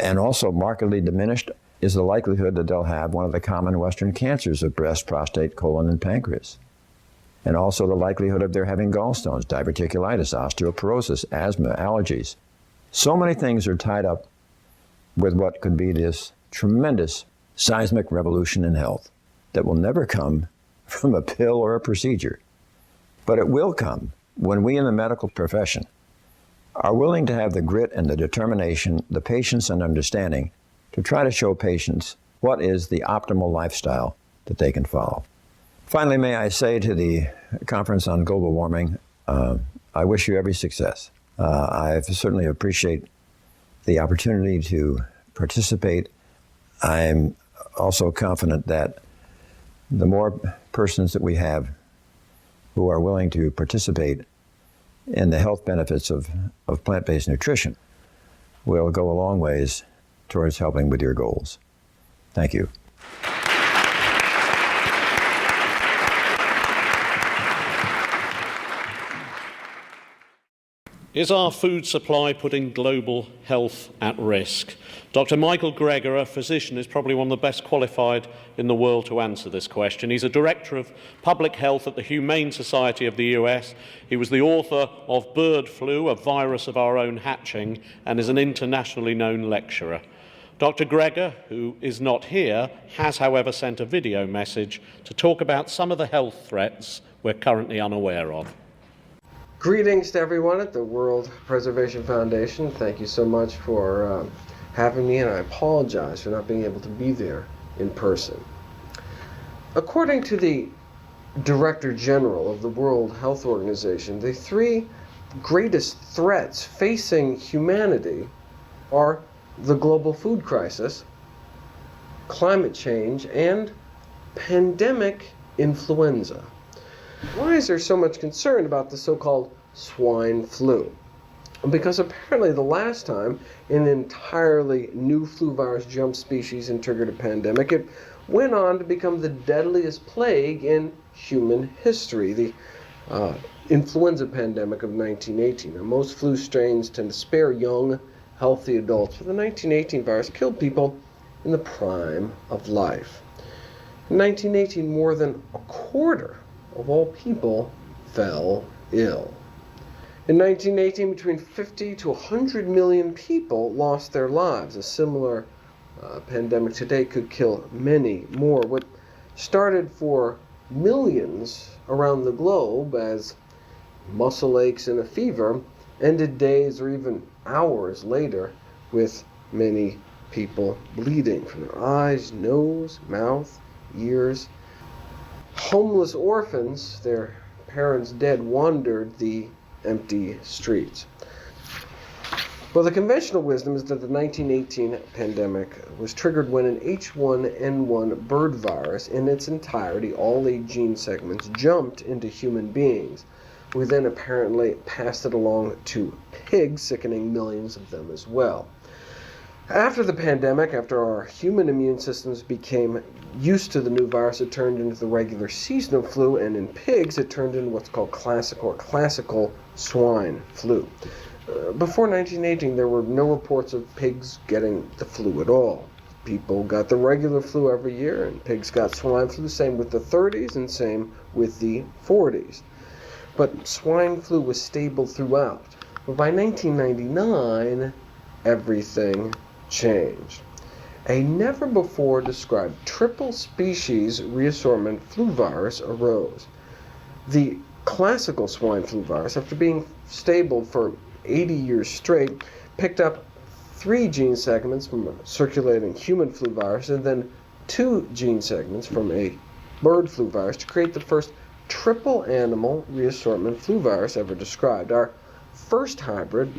And also markedly diminished is the likelihood that they'll have one of the common Western cancers of breast, prostate, colon, and pancreas. And also the likelihood of their having gallstones, diverticulitis, osteoporosis, asthma, allergies. So many things are tied up with what could be this tremendous seismic revolution in health that will never come from a pill or a procedure. But it will come when we in the medical profession are willing to have the grit and the determination, the patience and understanding to try to show patients what is the optimal lifestyle that they can follow. Finally, may I say to the Conference on Global Warming, I wish you every success. I certainly appreciate the opportunity to participate. I'm also confident that the more persons that we have who are willing to participate in the health benefits of plant-based nutrition, will go a long ways towards helping with your goals. Thank you. Is our food supply putting global health at risk? Dr. Michael Greger, a physician, is probably one of the best qualified in the world to answer this question. He's a director of public health at the Humane Society of the US. He was the author of Bird Flu, a virus of our own hatching, and is an internationally known lecturer. Dr. Greger, who is not here, has, however, sent a video message to talk about some of the health threats we're currently unaware of. Greetings to everyone at the World Preservation Foundation. Thank you so much for having me, and I apologize for not being able to be there in person. According to the Director General of the World Health Organization, the three greatest threats facing humanity are the global food crisis, climate change, and pandemic influenza. Why is there so much concern about the so-called swine flu? Because apparently the last time an entirely new flu virus jumped species and triggered a pandemic, it went on to become the deadliest plague in human history, the influenza pandemic of 1918. Now, most flu strains tend to spare young, healthy adults, but the 1918 virus killed people in the prime of life. In 1918, more than a quarter of all people fell ill. In 1918, between 50 to 100 million people lost their lives. A similar pandemic today could kill many more. What started for millions around the globe as muscle aches and a fever ended days or even hours later with many people bleeding from their eyes, nose, mouth, ears. Homeless orphans, their parents dead, wandered the empty streets. Well, the conventional wisdom is that the 1918 pandemic was triggered when an H1N1 bird virus in its entirety, all 8 gene segments, jumped into human beings. We then apparently passed it along to pigs, sickening millions of them as well. After the pandemic, after our human immune systems became used to the new virus, it turned into the regular seasonal flu, and in pigs it turned into what's called classical swine flu. Before 1918, there were no reports of pigs getting the flu at all. People got the regular flu every year, and pigs got swine flu, same with the 30s and same with the 40s. But swine flu was stable throughout. But by 1999, everything changed. A never-before-described triple-species reassortment flu virus arose. The classical swine flu virus, after being stable for 80 years straight, picked up 3 gene segments from a circulating human flu virus and then 2 gene segments from a bird flu virus to create the first triple animal reassortment flu virus ever described. Our first hybrid,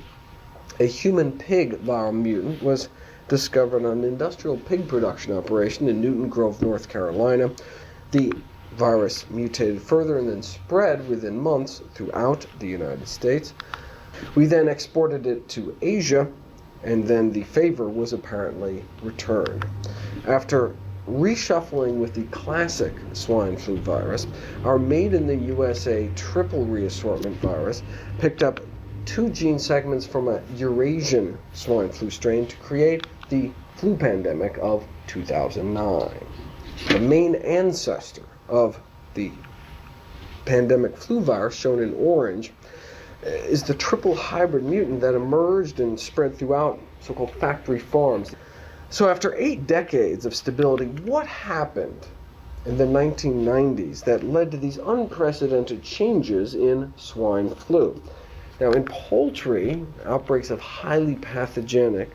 a human pig viral mutant, was discovered on an industrial pig production operation in Newton Grove, North Carolina. The virus mutated further and then spread within months throughout the United States. We then exported it to Asia, and then the favor was apparently returned. After reshuffling with the classic swine flu virus, our made in the USA triple reassortment virus picked up 2 gene segments from a Eurasian swine flu strain to create the flu pandemic of 2009. The main ancestor of the pandemic flu virus, shown in orange, is the triple hybrid mutant that emerged and spread throughout so-called factory farms. So after 8 decades of stability, what happened in the 1990s that led to these unprecedented changes in swine flu? Now, in poultry, outbreaks of highly pathogenic,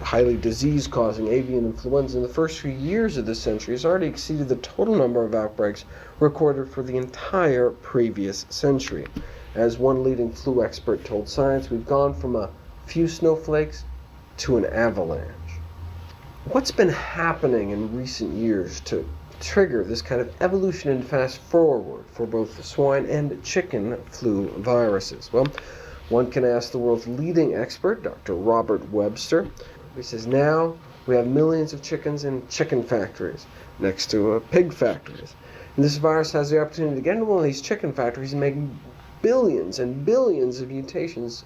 highly disease-causing avian influenza in the first few years of this century has already exceeded the total number of outbreaks recorded for the entire previous century. As one leading flu expert told Science, we've gone from a few snowflakes to an avalanche. What's been happening in recent years to trigger this kind of evolution and fast forward for both the swine and chicken flu viruses? Well, One can ask the world's leading expert, Dr. Robert Webster. He says, now we have millions of chickens in chicken factories next to pig factories. And this virus has the opportunity to get into one of these chicken factories and make billions and billions of mutations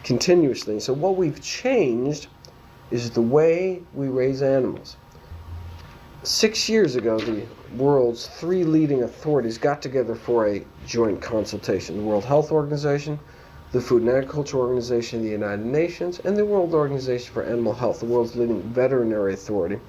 continuously. So what we've changed is the way we raise animals. 6 years ago, the world's 3 leading authorities got together for a joint consultation. The World Health Organization, the Food and Agriculture Organization of the United Nations, and the World Organization for Animal Health, the world's leading veterinary authority.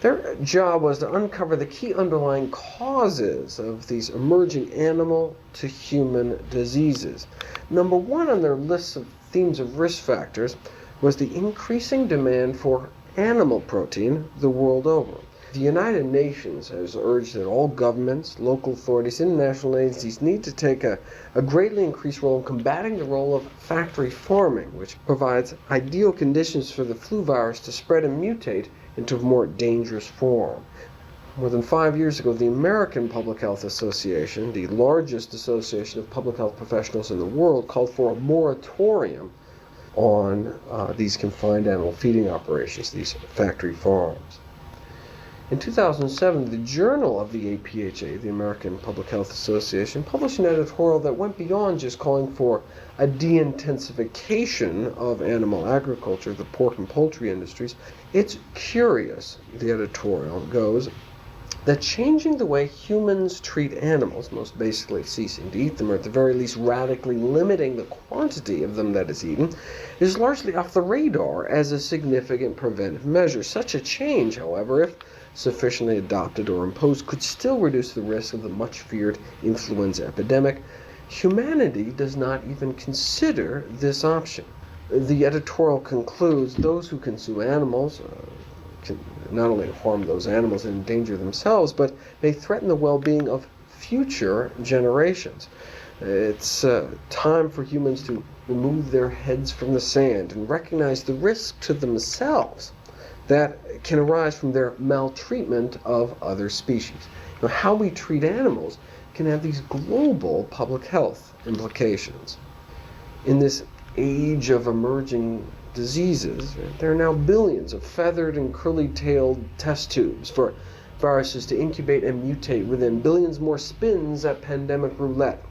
Their job was to uncover the key underlying causes of these emerging animal to human diseases. Number one on their list of themes of risk factors was the increasing demand for animal protein the world over. The United Nations has urged that all governments, local authorities, international agencies need to take a greatly increased role in combating the role of factory farming, which provides ideal conditions for the flu virus to spread and mutate into a more dangerous form. More than 5 years ago, the American Public Health Association, the largest association of public health professionals in the world, called for a moratorium on these confined animal feeding operations, these factory farms. In 2007, the Journal of the APHA, the American Public Health Association, published an editorial that went beyond just calling for a de-intensification of animal agriculture, the pork and poultry industries. It's curious, the editorial goes, that changing the way humans treat animals, most basically ceasing to eat them, or at the very least radically limiting the quantity of them that is eaten, is largely off the radar as a significant preventive measure. Such a change, however, if sufficiently adopted or imposed, could still reduce the risk of the much-feared influenza epidemic. Humanity does not even consider this option. The editorial concludes those who consume animals can not only harm those animals and endanger themselves, but may threaten the well-being of future generations. It's time for humans to remove their heads from the sand and recognize the risk to themselves that can arise from their maltreatment of other species. Now, how we treat animals can have these global public health implications. In this age of emerging diseases, there are now billions of feathered and curly-tailed test tubes for viruses to incubate and mutate within, billions more spins at pandemic roulette.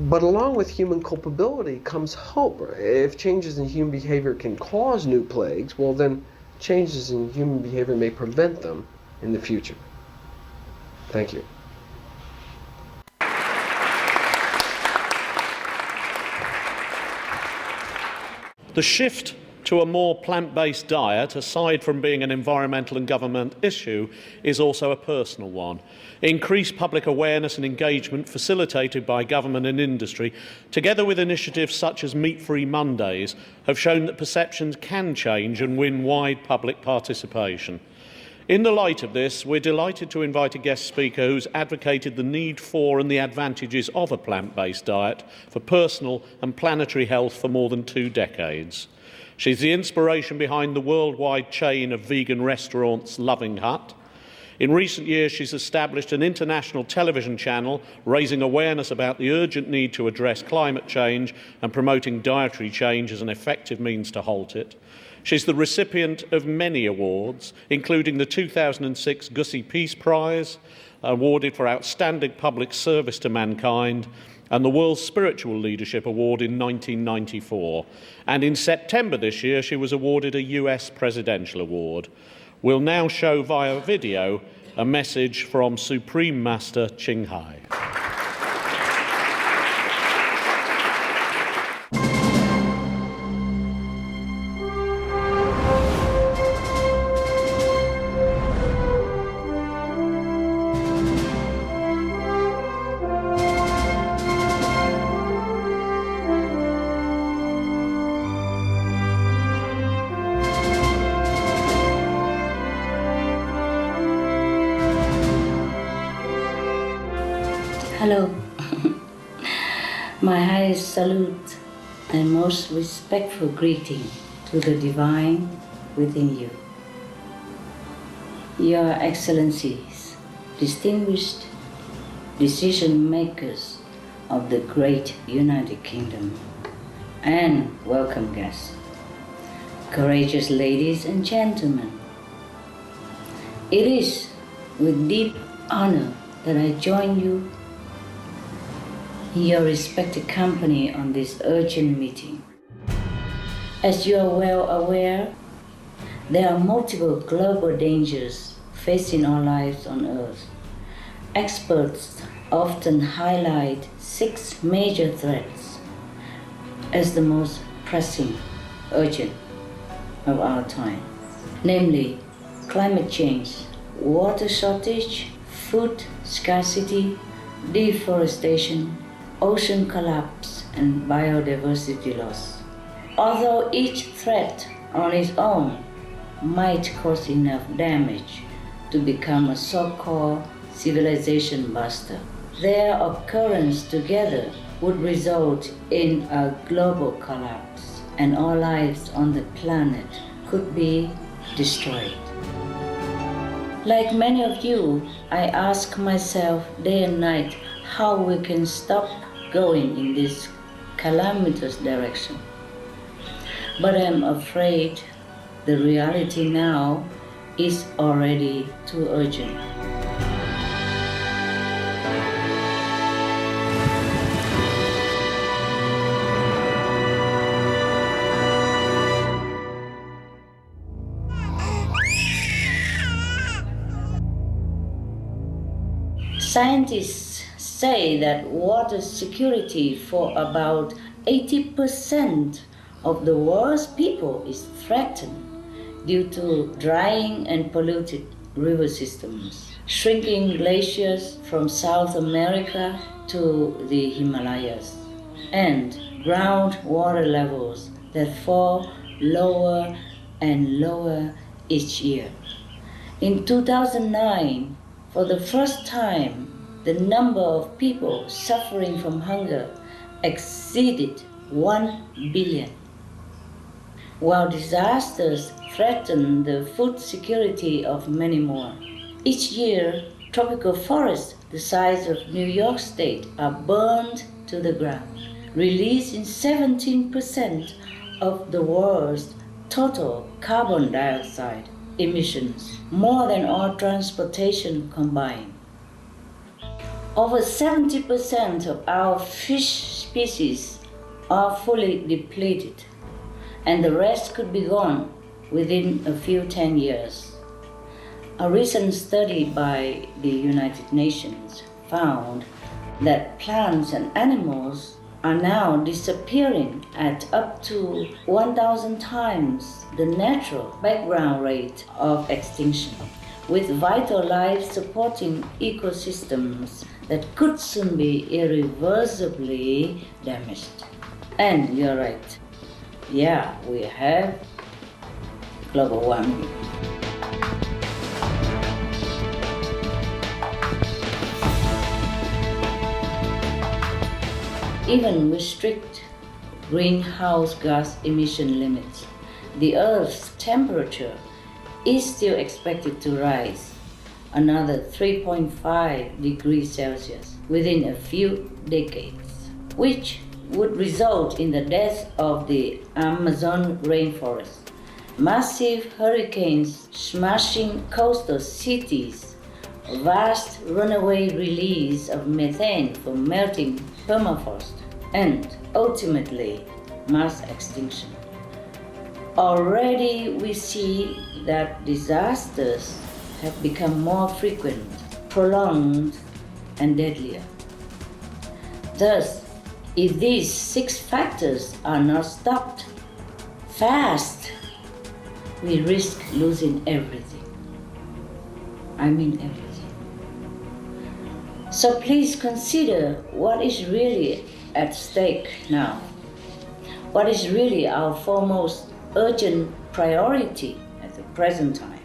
But along with human culpability comes hope. If changes in human behavior can cause new plagues, well then changes in human behavior may prevent them in the future. Thank you. The shift to a more plant-based diet, aside from being an environmental and government issue, is also a personal one. Increased public awareness and engagement facilitated by government and industry, together with initiatives such as Meat-Free Mondays, have shown that perceptions can change and win wide public participation. In the light of this, we're delighted to invite a guest speaker who's advocated the need for and the advantages of a plant-based diet for personal and planetary health for more than 2 decades. She's the inspiration behind the worldwide chain of vegan restaurants Loving Hut. In recent years, she's established an international television channel raising awareness about the urgent need to address climate change and promoting dietary change as an effective means to halt it. She's the recipient of many awards, including the 2006 Gussie Peace Prize, awarded for outstanding public service to mankind, and the World Spiritual Leadership Award in 1994. And in September this year, she was awarded a US Presidential Award. We'll now show via video a message from Supreme Master Ching Hai. Hello. My highest salute and most respectful greeting to the divine within you. Your Excellencies, distinguished decision makers of the great United Kingdom, and welcome guests, courageous ladies and gentlemen. It is with deep honor that I join you in your respected company on this urgent meeting. As you are well aware, there are multiple global dangers facing our lives on Earth. Experts often highlight 6 major threats as the most pressing, urgent of our time, namely climate change, water shortage, food scarcity, deforestation, ocean collapse, and biodiversity loss. Although each threat on its own might cause enough damage to become a so-called civilization buster, their occurrence together would result in a global collapse, and all lives on the planet could be destroyed. Like many of you, I ask myself day and night how we can stop going in this calamitous direction. But I'm afraid the reality now is already too urgent. Scientists say that water security for about 80% of the world's people is threatened due to drying and polluted river systems, shrinking glaciers from South America to the Himalayas, and groundwater levels that fall lower and lower each year. In 2009, for the first time, the number of people suffering from hunger exceeded 1 billion. While disasters threaten the food security of many more. Each year, tropical forests the size of New York State are burned to the ground, releasing 17% of the world's total carbon dioxide emissions, more than all transportation combined. Over 70% of our fish species are fully depleted, and the rest could be gone within a few 10 years. A recent study by the United Nations found that plants and animals are now disappearing at up to 1,000 times the natural background rate of extinction, with vital life supporting ecosystems that could soon be irreversibly damaged. And you're right. Yeah, we have global warming. Even with strict greenhouse gas emission limits, the Earth's temperature is still expected to rise another 3.5 degrees Celsius within a few decades, which would result in the death of the Amazon rainforest, massive hurricanes smashing coastal cities, vast runaway release of methane from melting permafrost, and ultimately mass extinction. Already we see that disasters have become more frequent, prolonged, and deadlier. Thus, if these 6 factors are not stopped fast, we risk losing everything. I mean everything. So please consider what is really at stake now. What is really our foremost urgent priority at the present time?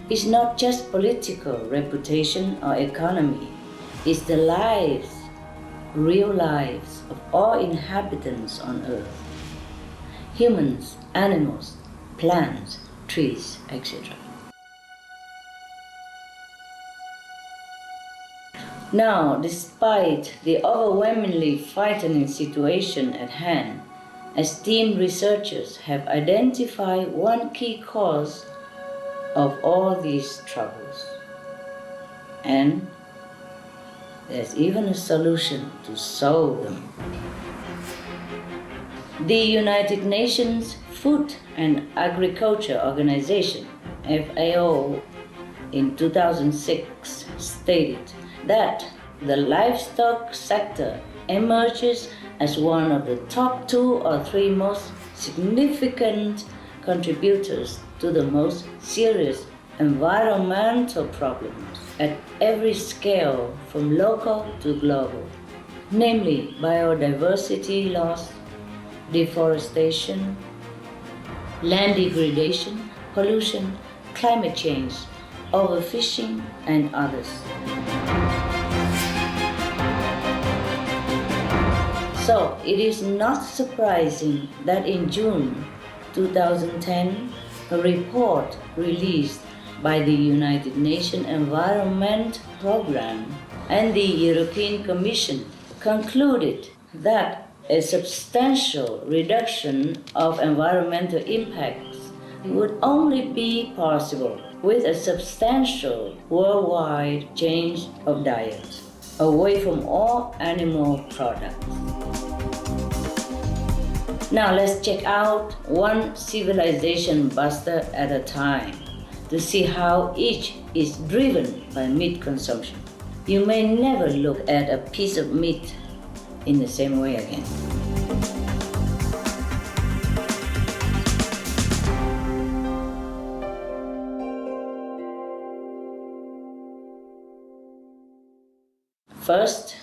It's not just political reputation or economy. It's the lives, real lives of all inhabitants on Earth. Humans, animals, plants, trees, etc. Now, despite the overwhelmingly frightening situation at hand, esteemed researchers have identified one key cause of all these troubles. And there's even a solution to solve them. The United Nations Food and Agriculture Organization, FAO, in 2006 stated that the livestock sector emerges as one of the top 2 or 3 most significant contributors to the most serious environmental problems at every scale from local to global, namely biodiversity loss, deforestation, land degradation, pollution, climate change, overfishing, and others. So it is not surprising that in June 2010, a report released by the United Nations Environment Programme and the European Commission concluded that a substantial reduction of environmental impacts would only be possible with a substantial worldwide change of diet, away from all animal products. Now let's check out one civilization buster at a time to see how each is driven by meat consumption. You may never look at a piece of meat in the same way again. First,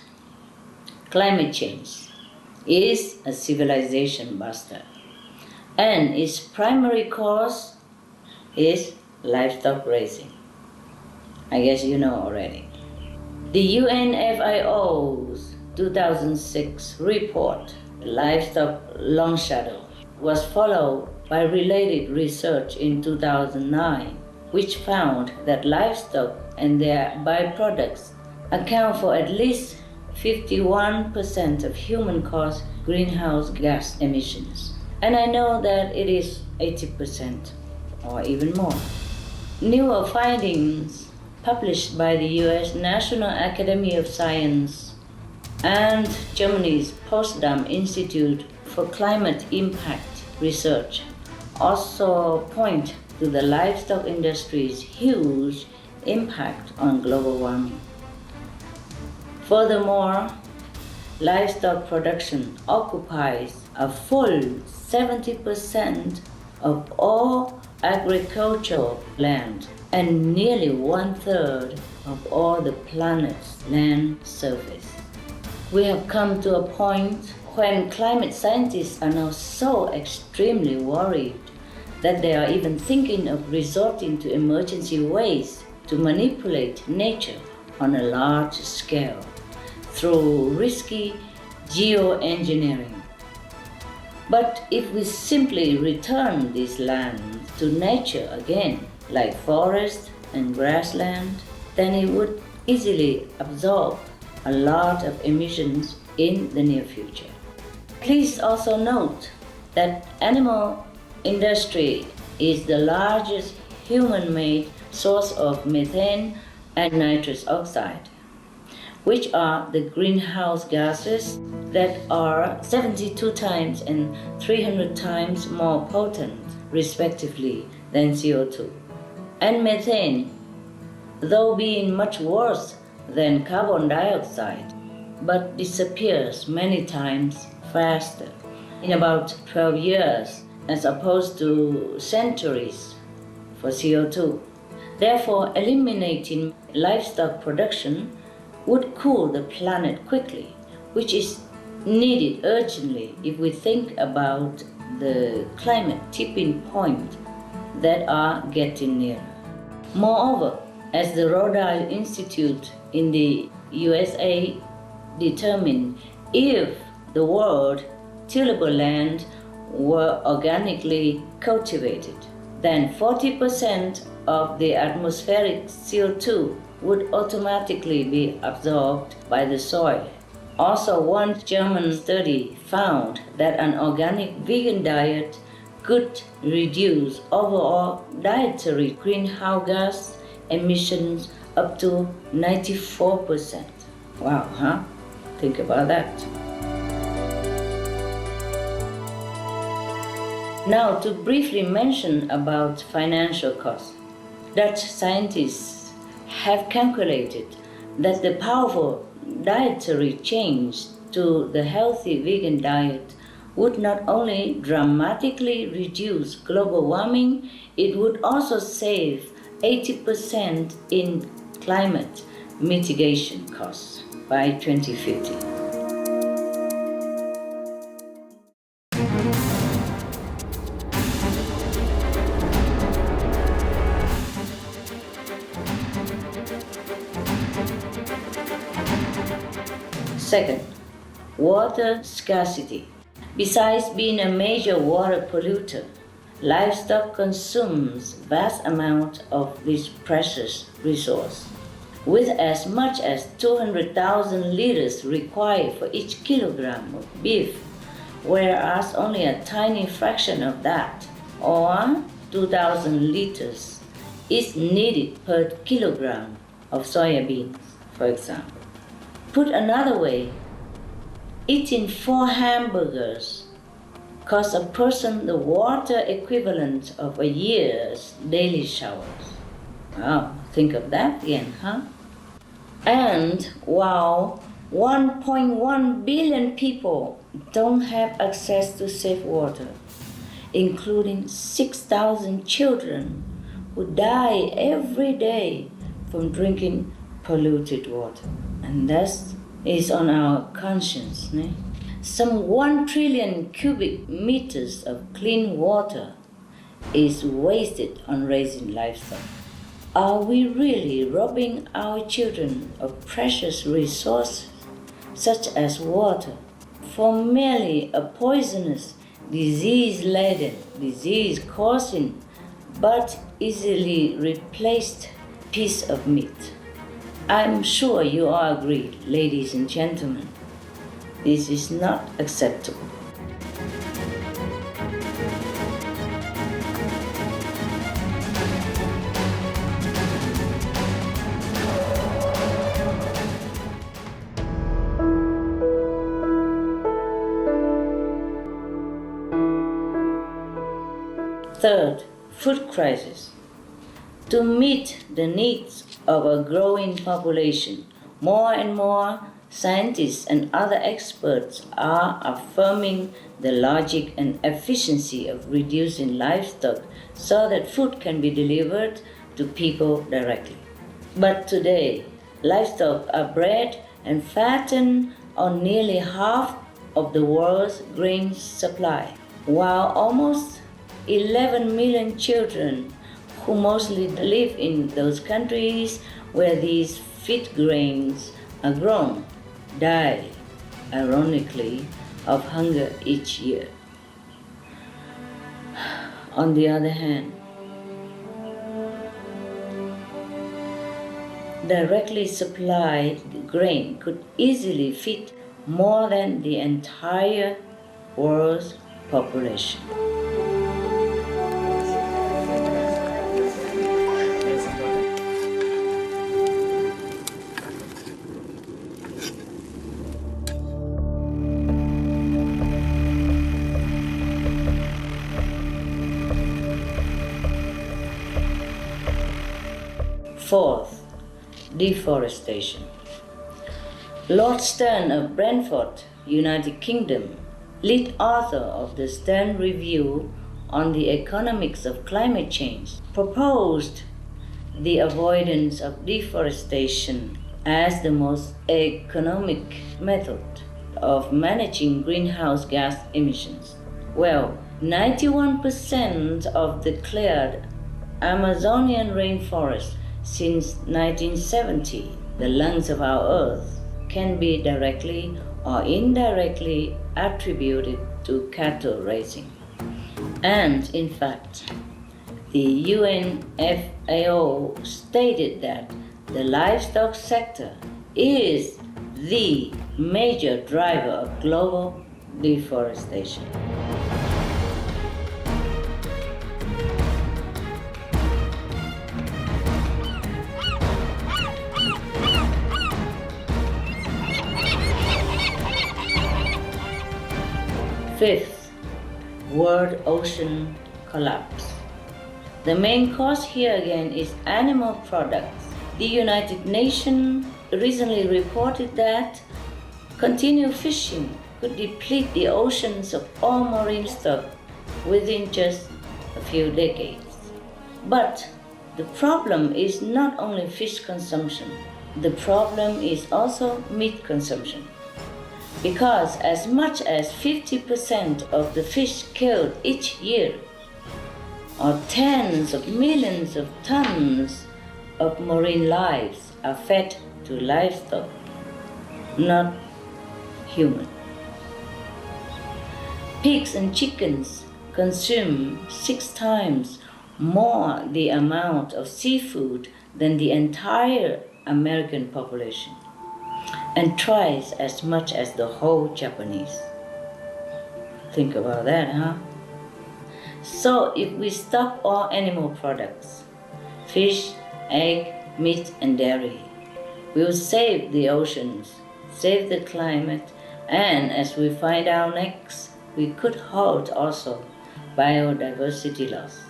climate change is a civilization buster, and its primary cause is livestock raising. I guess you know already. The UNFIO's 2006 report, Livestock Long Shadow, was followed by related research in 2009, which found that livestock and their byproducts account for at least 51% of human-caused greenhouse gas emissions. And I know that it is 80% or even more. Newer findings published by the US National Academy of Science and Germany's Potsdam Institute for Climate Impact Research also point to the livestock industry's huge impact on global warming. Furthermore, livestock production occupies a full 70% of all agricultural land and nearly 1/3 of all the planet's land surface. We have come to a point when climate scientists are now so extremely worried that they are even thinking of resorting to emergency ways to manipulate nature on a large scale through risky geoengineering. But if we simply return these lands to nature again, like forest and grassland, then it would easily absorb a lot of emissions in the near future. Please also note that animal industry is the largest human-made source of methane and nitrous oxide, which are the greenhouse gases that are 72 times and 300 times more potent, respectively, than CO2. And methane, though being much worse than carbon dioxide, but disappears many times faster, in about 12 years, as opposed to centuries for CO2. Therefore, eliminating livestock production would cool the planet quickly, which is needed urgently if we think about the climate tipping point that are getting near. Moreover, as the Rhode Island Institute in the USA determined, if the world tillable land were organically cultivated, then 40% of the atmospheric CO2 would automatically be absorbed by the soil. Also, one German study found that an organic vegan diet could reduce overall dietary greenhouse gas emissions up to 94%. Wow, huh? Think about that. Now, to briefly mention about financial costs. Dutch scientists have calculated that the powerful dietary change to the healthy vegan diet would not only dramatically reduce global warming, it would also save 80% in climate mitigation costs by 2050. Second, water scarcity. Besides being a major water polluter, livestock consumes vast amounts of this precious resource, with as much as 200,000 liters required for each kilogram of beef, whereas only a tiny fraction of that, or 2,000 liters, is needed per kilogram of soya beans, for example. Put another way, eating 4 hamburgers costs a person the water equivalent of a year's daily showers. Wow, think of that again, huh? And while 1.1 billion people don't have access to safe water, including 6,000 children who die every day from drinking polluted water. And that is on our conscience. Ne? Some 1 trillion cubic meters of clean water is wasted on raising livestock. Are we really robbing our children of precious resources, such as water, for merely a poisonous, disease-laden, disease-causing, but easily replaced piece of meat? I'm sure you all agree, ladies and gentlemen, this is not acceptable. Third, food crisis. To meet the needs of a growing population, more and more scientists and other experts are affirming the logic and efficiency of reducing livestock so that food can be delivered to people directly. But today, livestock are bred and fattened on nearly half of the world's grain supply, while almost 11 million children who mostly live in those countries where these feed grains are grown, die, ironically, of hunger each year. On the other hand, directly supplied grain could easily feed more than the entire world's population. Fourth, deforestation. Lord Stern of Brentford, United Kingdom, lead author of the Stern Review on the Economics of Climate Change, proposed the avoidance of deforestation as the most economic method of managing greenhouse gas emissions. Well, 91% of the cleared Amazonian rainforest since 1970, the lungs of our Earth, can be directly or indirectly attributed to cattle raising. And in fact, the UNFAO stated that the livestock sector is the major driver of global deforestation. Fifth, world ocean collapse. The main cause here again is animal products. The United Nations recently reported that continued fishing could deplete the oceans of all marine stock within just a few decades. But the problem is not only fish consumption, the problem is also meat consumption. Because as much as 50% of the fish killed each year, or tens of millions of tons of marine lives, are fed to livestock, not human. Pigs and chickens consume 6 times more the amount of seafood than the entire American population, and twice as much as the whole Japanese. Think about that, huh? So if we stop all animal products, fish, egg, meat, and dairy, we'll save the oceans, save the climate, and as we find out next, we could halt also biodiversity loss.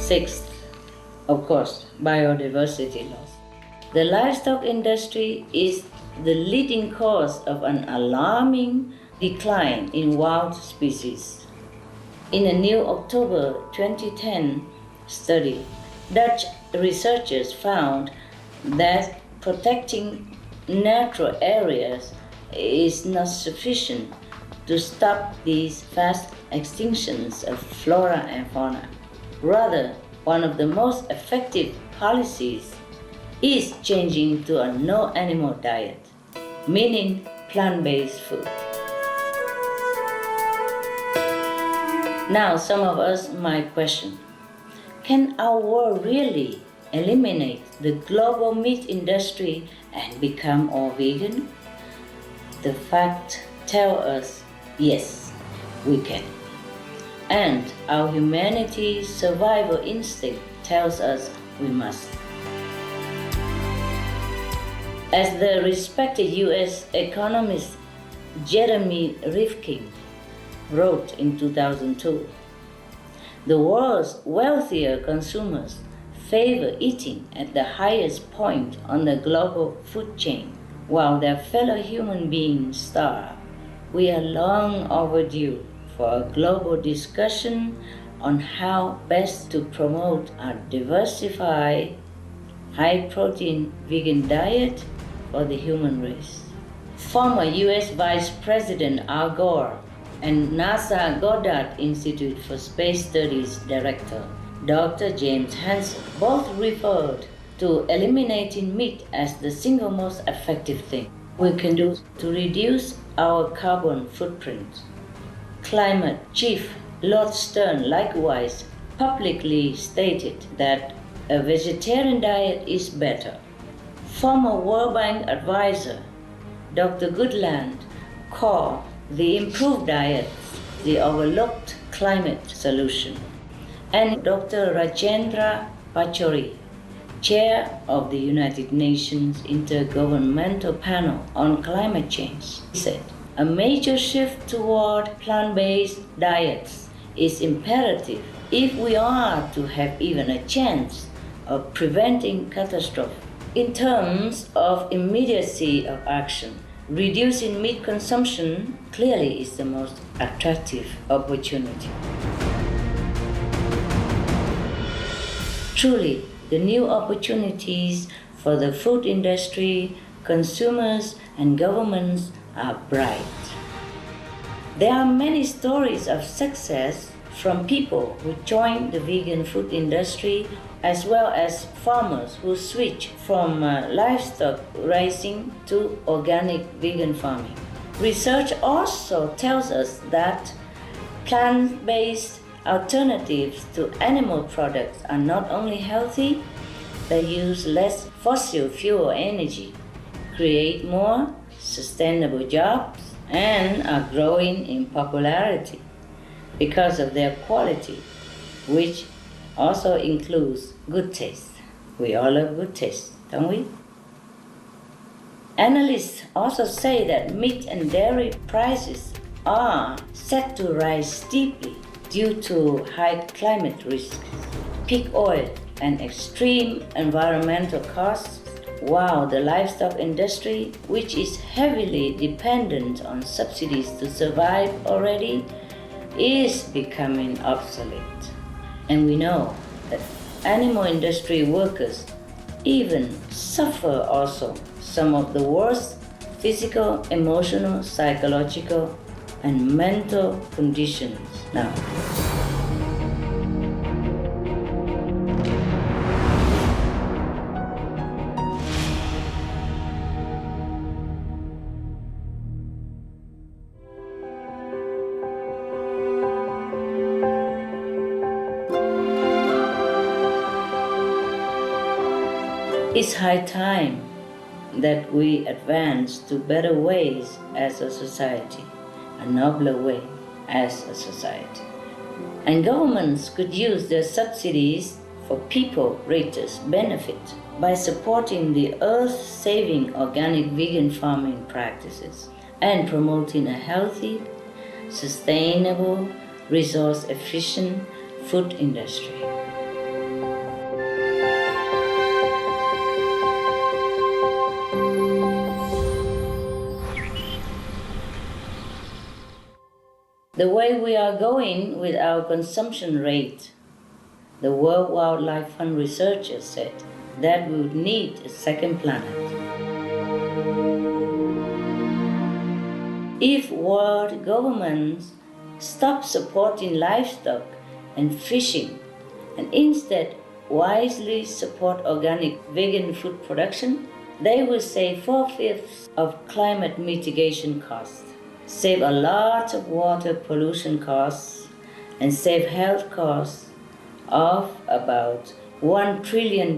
Sixth, of course, biodiversity loss. The livestock industry is the leading cause of an alarming decline in wild species. In a new October 2010 study, Dutch researchers found that protecting natural areas is not sufficient to stop these fast extinctions of flora and fauna. Rather, one of the most effective policies is changing to a no-animal diet, meaning plant-based food. Now, some of us might question, can our world really eliminate the global meat industry and become all vegan? The facts tell us, yes, we can. And our humanity's survival instinct tells us we must. As the respected U.S. economist Jeremy Rifkin wrote in 2002, the world's wealthier consumers favor eating at the highest point on the global food chain, while their fellow human beings starve. We are long overdue for a global discussion on how best to promote a diversified, high-protein vegan diet for the human race. Former U.S. Vice President Al Gore and NASA Goddard Institute for Space Studies Director Dr. James Hansen both referred to eliminating meat as the single most effective thing we can do to reduce our carbon footprint. Climate Chief Lord Stern likewise publicly stated that a vegetarian diet is better. Former World Bank advisor Dr. Goodland called the improved diet the overlooked climate solution. And Dr. Rajendra Pachauri, chair of the United Nations Intergovernmental Panel on Climate Change, said, a major shift toward plant-based diets is imperative if we are to have even a chance of preventing catastrophe. In terms of immediacy of action, reducing meat consumption clearly is the most attractive opportunity. Truly, the new opportunities for the food industry, consumers, and governments are bright. There are many stories of success from people who joined the vegan food industry, as well as farmers who switch from livestock raising to organic vegan farming. Research also tells us that plant-based alternatives to animal products are not only healthy, they use less fossil fuel energy, create more sustainable jobs, and are growing in popularity because of their quality, which also includes good taste. We all love good taste, don't we? Analysts also say that meat and dairy prices are set to rise steeply due to high climate risks, peak oil, and extreme environmental costs, while the livestock industry, which is heavily dependent on subsidies to survive already, is becoming obsolete. And we know that animal industry workers even suffer also some of the worst physical, emotional, psychological, and mental conditions now. It's high time that we advance to better ways as a society, a nobler way as a society. And governments could use their subsidies for people greatest benefit by supporting the earth-saving organic vegan farming practices and promoting a healthy, sustainable, resource-efficient food industry. The way we are going with our consumption rate, the World Wildlife Fund researchers said that we would need a second planet. If world governments stop supporting livestock and fishing and instead wisely support organic vegan food production, they will save 4/5 of climate mitigation costs, save a lot of water pollution costs, and save health costs of about $1 trillion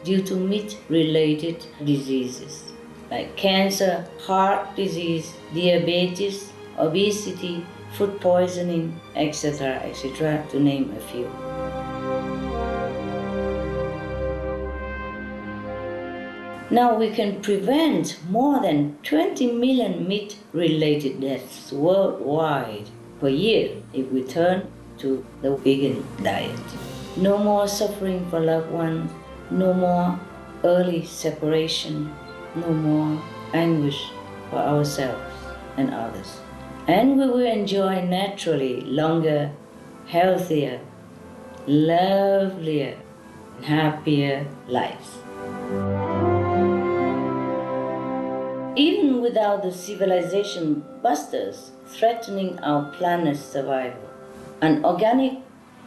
due to meat-related diseases like cancer, heart disease, diabetes, obesity, food poisoning, etc., to name a few. Now we can prevent more than 20 million meat-related deaths worldwide per year if we turn to the vegan diet. No more suffering for loved ones, no more early separation, no more anguish for ourselves and others. And we will enjoy naturally longer, healthier, lovelier, and happier lives. Even without the civilization busters threatening our planet's survival, an organic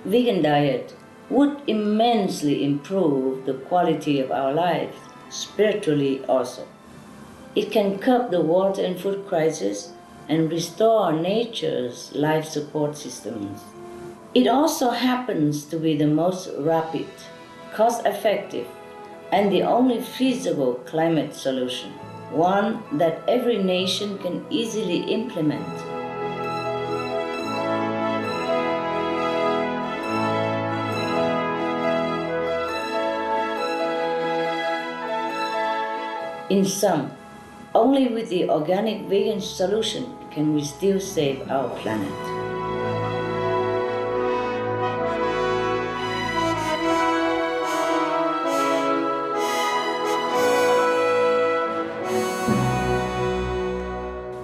vegan diet would immensely improve the quality of our lives, spiritually also. It can curb the water and food crisis and restore nature's life support systems. It also happens to be the most rapid, cost-effective, and the only feasible climate solution, one that every nation can easily implement. In sum, only with the organic vegan solution can we still save our planet.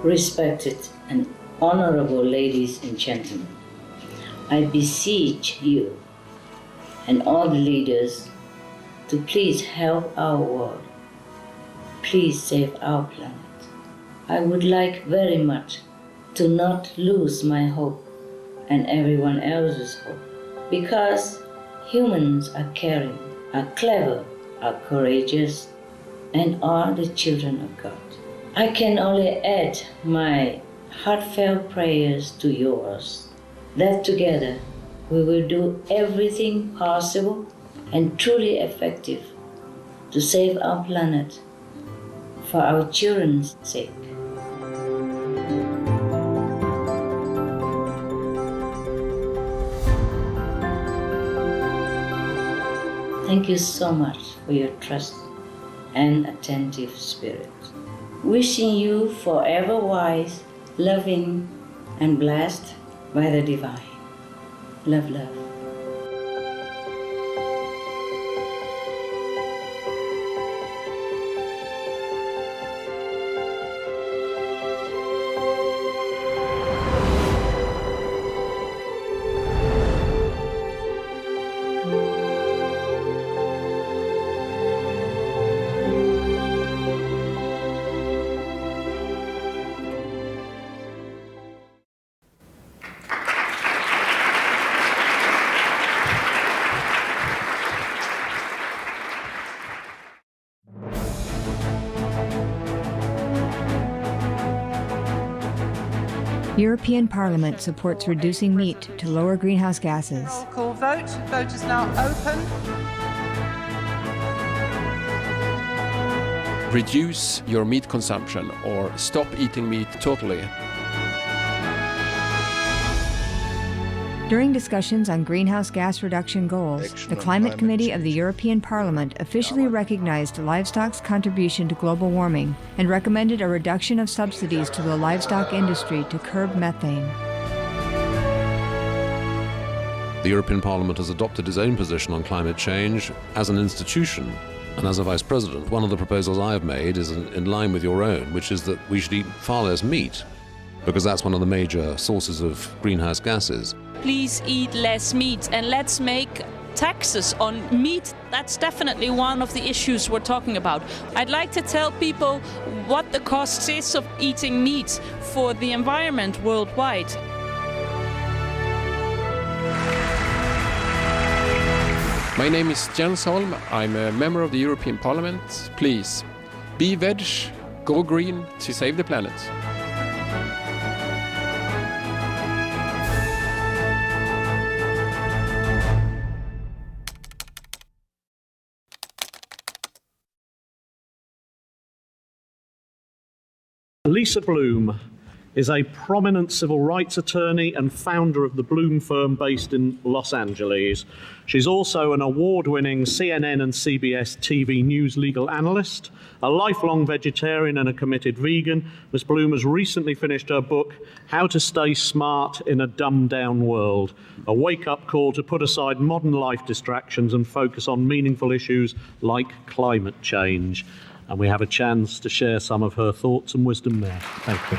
Respected and honorable ladies and gentlemen, I beseech you and all the leaders to please help our world. Please save our planet. I would like very much to not lose my hope and everyone else's hope. Because humans are caring, are clever, are courageous, and are the children of God. I can only add my heartfelt prayers to yours, that together we will do everything possible and truly effective to save our planet for our children's sake. Thank you so much for your trust and attentive spirit. Wishing you forever wise, loving, and blessed by the divine. Love, love. European Parliament supports reducing meat to lower greenhouse gases. Roll call vote. Vote is now open. Reduce your meat consumption or stop eating meat totally. During discussions on greenhouse gas reduction goals, the Climate Committee of the European Parliament officially recognized livestock's contribution to global warming and recommended a reduction of subsidies to the livestock industry to curb methane. The European Parliament has adopted its own position on climate change as an institution. And as a Vice President, one of the proposals I have made is in line with your own, which is that we should eat far less meat, because that's one of the major sources of greenhouse gases. Please eat less meat, and let's make taxes on meat. That's definitely one of the issues we're talking about. I'd like to tell people what the cost is of eating meat for the environment worldwide. My name is Jens Holm. I'm a member of the European Parliament. Please, be veg, go green to save the planet. Lisa Bloom is a prominent civil rights attorney and founder of the Bloom firm based in Los Angeles. She's also an award-winning CNN and CBS TV news legal analyst, a lifelong vegetarian and a committed vegan. Ms. Bloom has recently finished her book, How to Stay Smart in a Dumbed-Down World, a wake-up call to put aside modern life distractions and focus on meaningful issues like climate change. And we have a chance to share some of her thoughts and wisdom there. Thank you.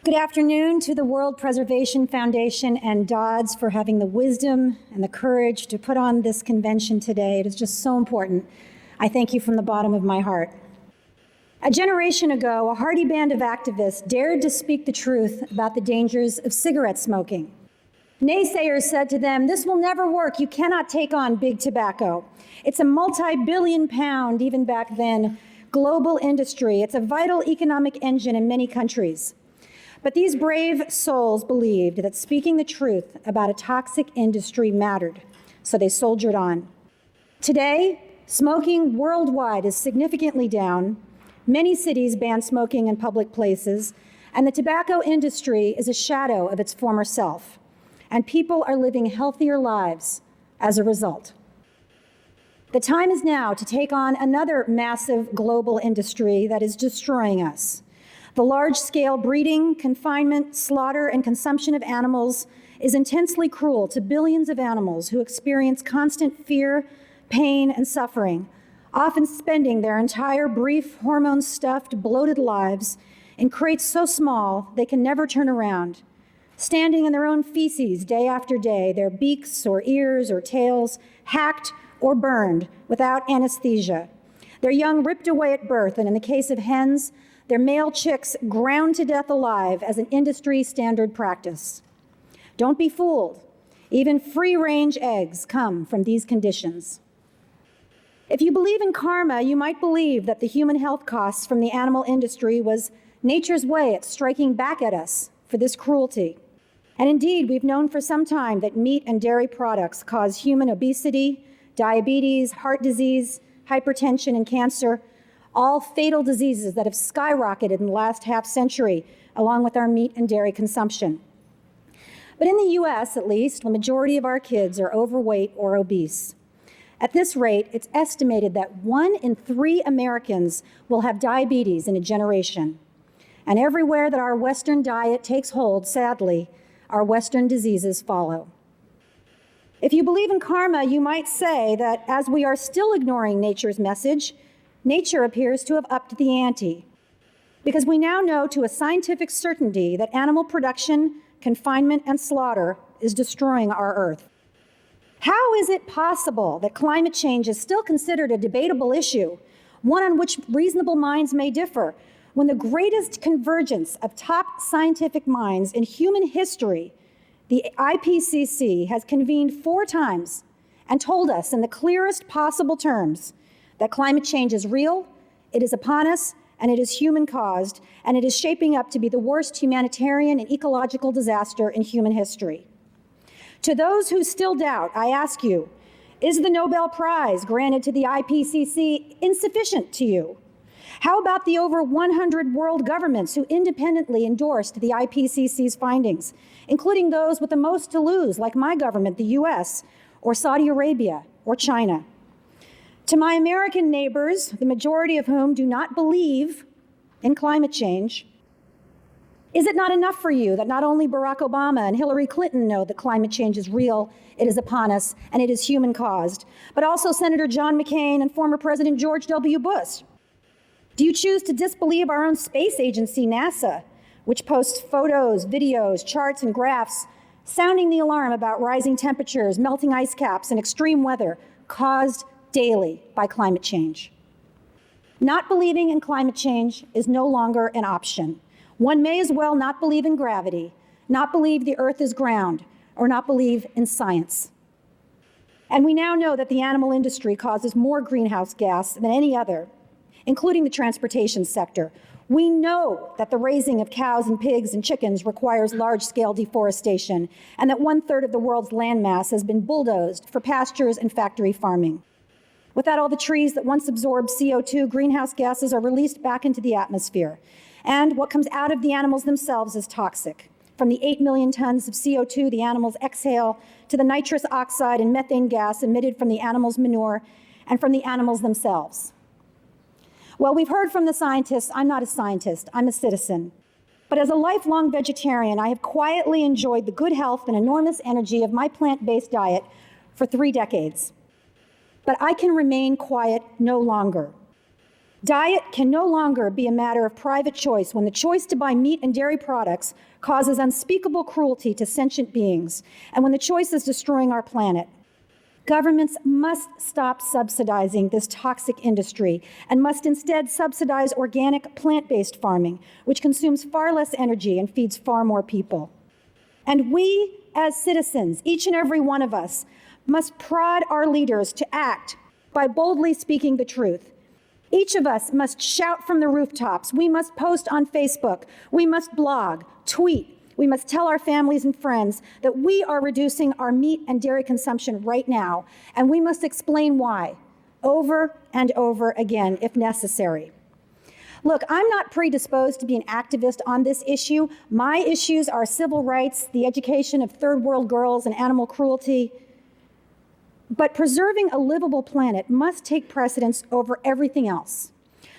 Good afternoon to the World Preservation Foundation and Dods for having the wisdom and the courage to put on this convention today. It is just so important. I thank you from the bottom of my heart. A generation ago, a hardy band of activists dared to speak the truth about the dangers of cigarette smoking. Naysayers said to them, "This will never work. You cannot take on big tobacco. It's a multi-billion pound, even back then, global industry. It's a vital economic engine in many countries." But these brave souls believed that speaking the truth about a toxic industry mattered, so they soldiered on. Today, smoking worldwide is significantly down. Many cities ban smoking in public places, and the tobacco industry is a shadow of its former self, and people are living healthier lives as a result. The time is now to take on another massive global industry that is destroying us. The large-scale breeding, confinement, slaughter, and consumption of animals is intensely cruel to billions of animals who experience constant fear, pain, and suffering, often spending their entire brief, hormone-stuffed, bloated lives in crates so small they can never turn around, standing in their own feces day after day, their beaks or ears or tails hacked or burned without anesthesia, their young ripped away at birth, and in the case of hens, their male chicks ground to death alive as an industry standard practice. Don't be fooled. Even free-range eggs come from these conditions. If you believe in karma, you might believe that the human health costs from the animal industry was nature's way at striking back at us for this cruelty. And indeed, we've known for some time that meat and dairy products cause human obesity, diabetes, heart disease, hypertension, and cancer, all fatal diseases that have skyrocketed in the last half century, along with our meat and dairy consumption. But in the US, at least, the majority of our kids are overweight or obese. At this rate, it's estimated that 1 in 3 Americans will have diabetes in a generation. And everywhere that our Western diet takes hold, sadly, our Western diseases follow. If you believe in karma, you might say that as we are still ignoring nature's message, nature appears to have upped the ante. Because we now know to a scientific certainty that animal production, confinement, and slaughter is destroying our Earth. How is it possible that climate change is still considered a debatable issue, one on which reasonable minds may differ, when the greatest convergence of top scientific minds in human history, the IPCC, has convened 4 times and told us in the clearest possible terms that climate change is real, it is upon us, and it is human-caused, and it is shaping up to be the worst humanitarian and ecological disaster in human history. To those who still doubt, I ask you, is the Nobel Prize granted to the IPCC insufficient to you? How about the over 100 world governments who independently endorsed the IPCC's findings, including those with the most to lose, like my government, the US, or Saudi Arabia, or China? To my American neighbors, the majority of whom do not believe in climate change, is it not enough for you that not only Barack Obama and Hillary Clinton know that climate change is real, it is upon us, and it is human-caused, but also Senator John McCain and former President George W. Bush? Do you choose to disbelieve our own space agency, NASA, which posts photos, videos, charts, and graphs sounding the alarm about rising temperatures, melting ice caps, and extreme weather caused daily by climate change? Not believing in climate change is no longer an option. One may as well not believe in gravity, not believe the earth is ground, or not believe in science. And we now know that the animal industry causes more greenhouse gas than any other, including the transportation sector. We know that the raising of cows and pigs and chickens requires large-scale deforestation, and that 1/3 of the world's landmass has been bulldozed for pastures and factory farming. Without all the trees that once absorbed CO2, greenhouse gases are released back into the atmosphere. And what comes out of the animals themselves is toxic. From the 8 million tons of CO2 the animals exhale, to the nitrous oxide and methane gas emitted from the animals' manure and from the animals themselves. Well, we've heard from the scientists. I'm not a scientist, I'm a citizen. But as a lifelong vegetarian, I have quietly enjoyed the good health and enormous energy of my plant-based diet for 3 decades. But I can remain quiet no longer. Diet can no longer be a matter of private choice when the choice to buy meat and dairy products causes unspeakable cruelty to sentient beings, and when the choice is destroying our planet. Governments must stop subsidizing this toxic industry and must instead subsidize organic plant-based farming, which consumes far less energy and feeds far more people. And we, as citizens, each and every one of us, must prod our leaders to act by boldly speaking the truth. Each of us must shout from the rooftops. We must post on Facebook. We must blog, tweet. We must tell our families and friends that we are reducing our meat and dairy consumption right now, and we must explain why, over and over again, if necessary. Look, I'm not predisposed to be an activist on this issue. My issues are civil rights, the education of third world girls, and animal cruelty. But preserving a livable planet must take precedence over everything else.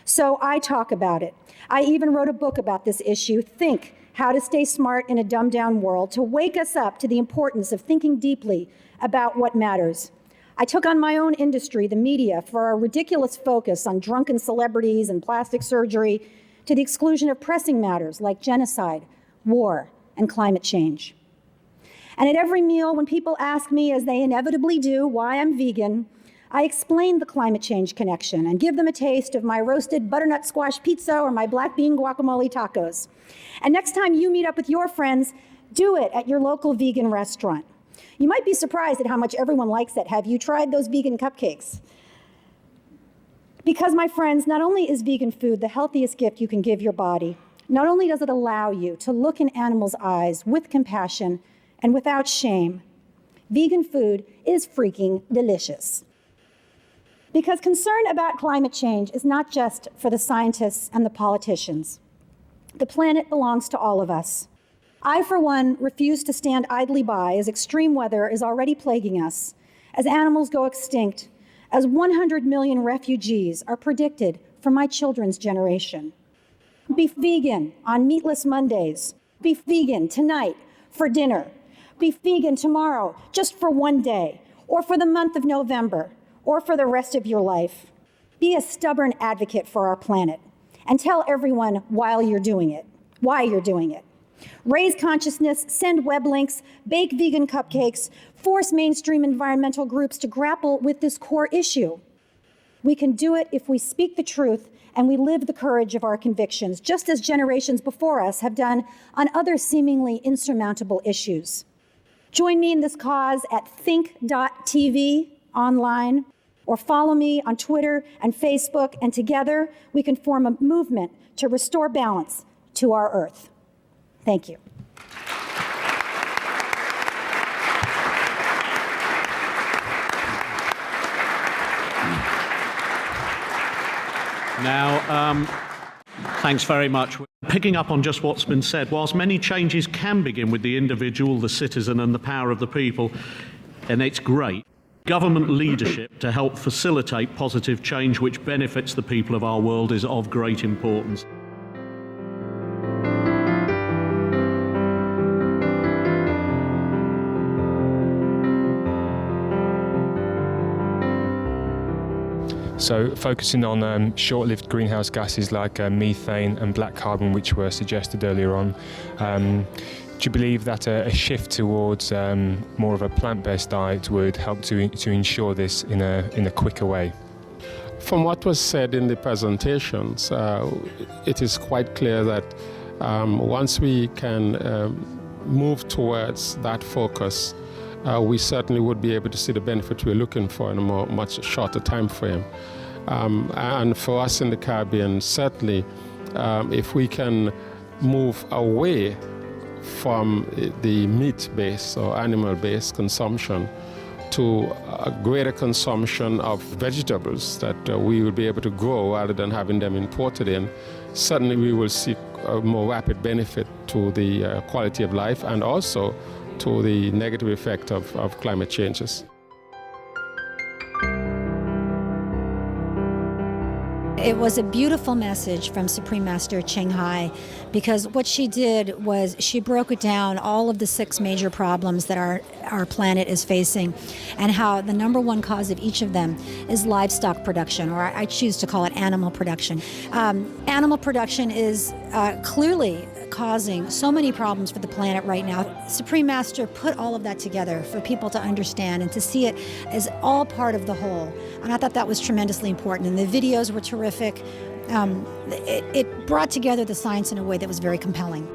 So I talk about it. I even wrote a book about this issue, Think: How to Stay Smart in a Dumbed-Down World, to wake us up to the importance of thinking deeply about what matters. I took on my own industry, the media, for our ridiculous focus on drunken celebrities and plastic surgery, to the exclusion of pressing matters like genocide, war, and climate change. And at every meal, when people ask me, as they inevitably do, why I'm vegan, I explain the climate change connection and give them a taste of my roasted butternut squash pizza or my black bean guacamole tacos. And next time you meet up with your friends, do it at your local vegan restaurant. You might be surprised at how much everyone likes it. Have you tried those vegan cupcakes? Because, my friends, not only is vegan food the healthiest gift you can give your body, not only does it allow you to look in animals' eyes with compassion and without shame, vegan food is freaking delicious. Because concern about climate change is not just for the scientists and the politicians. The planet belongs to all of us. I, for one, refuse to stand idly by as extreme weather is already plaguing us, as animals go extinct, as 100 million refugees are predicted for my children's generation. Beef vegan on meatless Mondays. Beef vegan tonight for dinner. Beef vegan tomorrow just for one day, or for the month of November, or for the rest of your life. Be a stubborn advocate for our planet and tell everyone why you're doing it. Raise consciousness, send web links, bake vegan cupcakes, force mainstream environmental groups to grapple with this core issue. We can do it if we speak the truth and we live the courage of our convictions, just as generations before us have done on other seemingly insurmountable issues. Join me in this cause at think.tv online, or follow me on Twitter and Facebook, and together we can form a movement to restore balance to our Earth. Thank you. Now, thanks very much. Picking up on just what's been said, whilst many changes can begin with the individual, the citizen, and the power of the people, and it's great, government leadership to help facilitate positive change which benefits the people of our world is of great importance. So focusing on short-lived greenhouse gases like methane and black carbon, which were suggested earlier on, do you believe that a shift towards more of a plant-based diet would help to ensure this in a quicker way? From what was said in the presentations, it is quite clear that once we can move towards that focus, we certainly would be able to see the benefit we're looking for in a much shorter time frame. And for us in the Caribbean, certainly, if we can move away from the meat-based or animal-based consumption to a greater consumption of vegetables that we will be able to grow rather than having them imported in, certainly we will see a more rapid benefit to the quality of life and also to the negative effect of climate changes. It was a beautiful message from Supreme Master Ching Hai, because what she did was she broke it down, all of the 6 major problems that our planet is facing, and how the number one cause of each of them is livestock production, or I choose to call it animal production. Animal production is clearly causing so many problems for the planet right now. Supreme Master put all of that together for people to understand and to see it as all part of the whole. And I thought that was tremendously important. And the videos were terrific. It brought together the science in a way that was very compelling.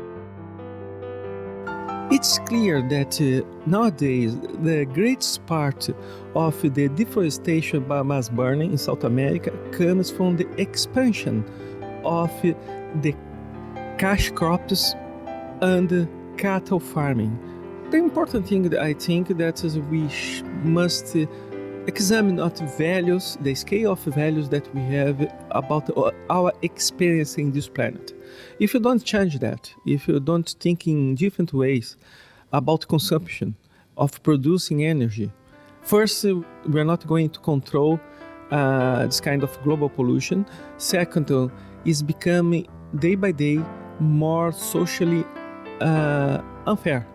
It's clear that nowadays the greatest part of the deforestation by mass burning in South America comes from the expansion of the cash crops and cattle farming. The important thing that I think that is we must examine the scale of values that we have about our experience in this planet. If you don't change that, if you don't think in different ways about consumption of producing energy, first, we're not going to control this kind of global pollution. Second, is becoming day by day more socially unfair,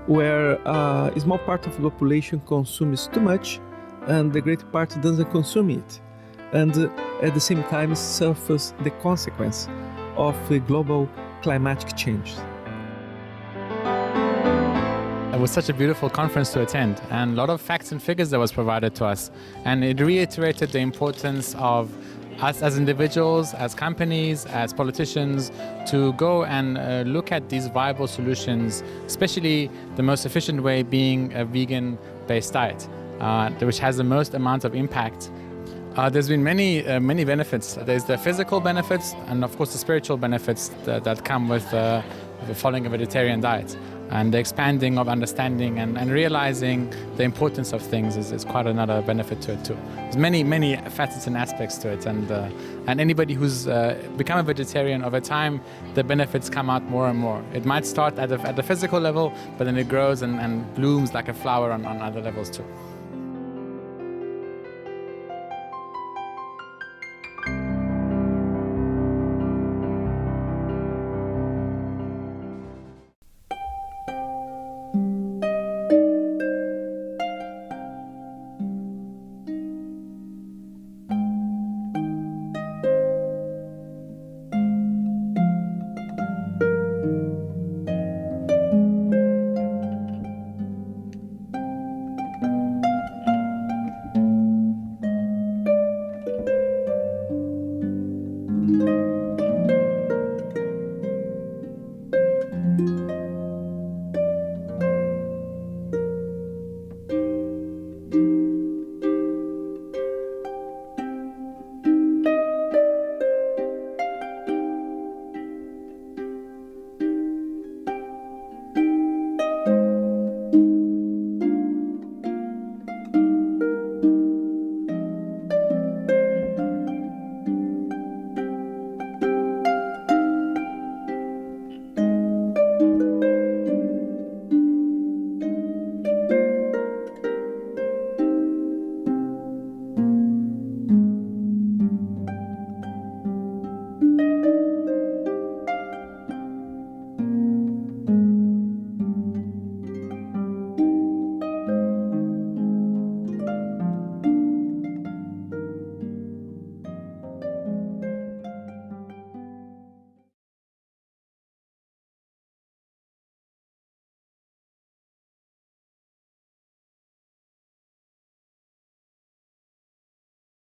where a small part of the population consumes too much and the great part doesn't consume it, and at the same time suffers the consequence of global climatic change. was such a beautiful conference to attend, and a lot of facts and figures that was provided to us, and it reiterated the importance of us as individuals, as companies, as politicians, to go and look at these viable solutions, especially the most efficient way being a vegan-based diet, which has the most amount of impact. There's been many benefits. There's the physical benefits and of course the spiritual benefits that come with following a vegetarian diet. And the expanding of understanding and realizing the importance of things is quite another benefit to it too. There's many facets and aspects to it, and anybody who's become a vegetarian, over time the benefits come out more and more. It might start at the physical level, but then it grows and blooms like a flower on other levels too.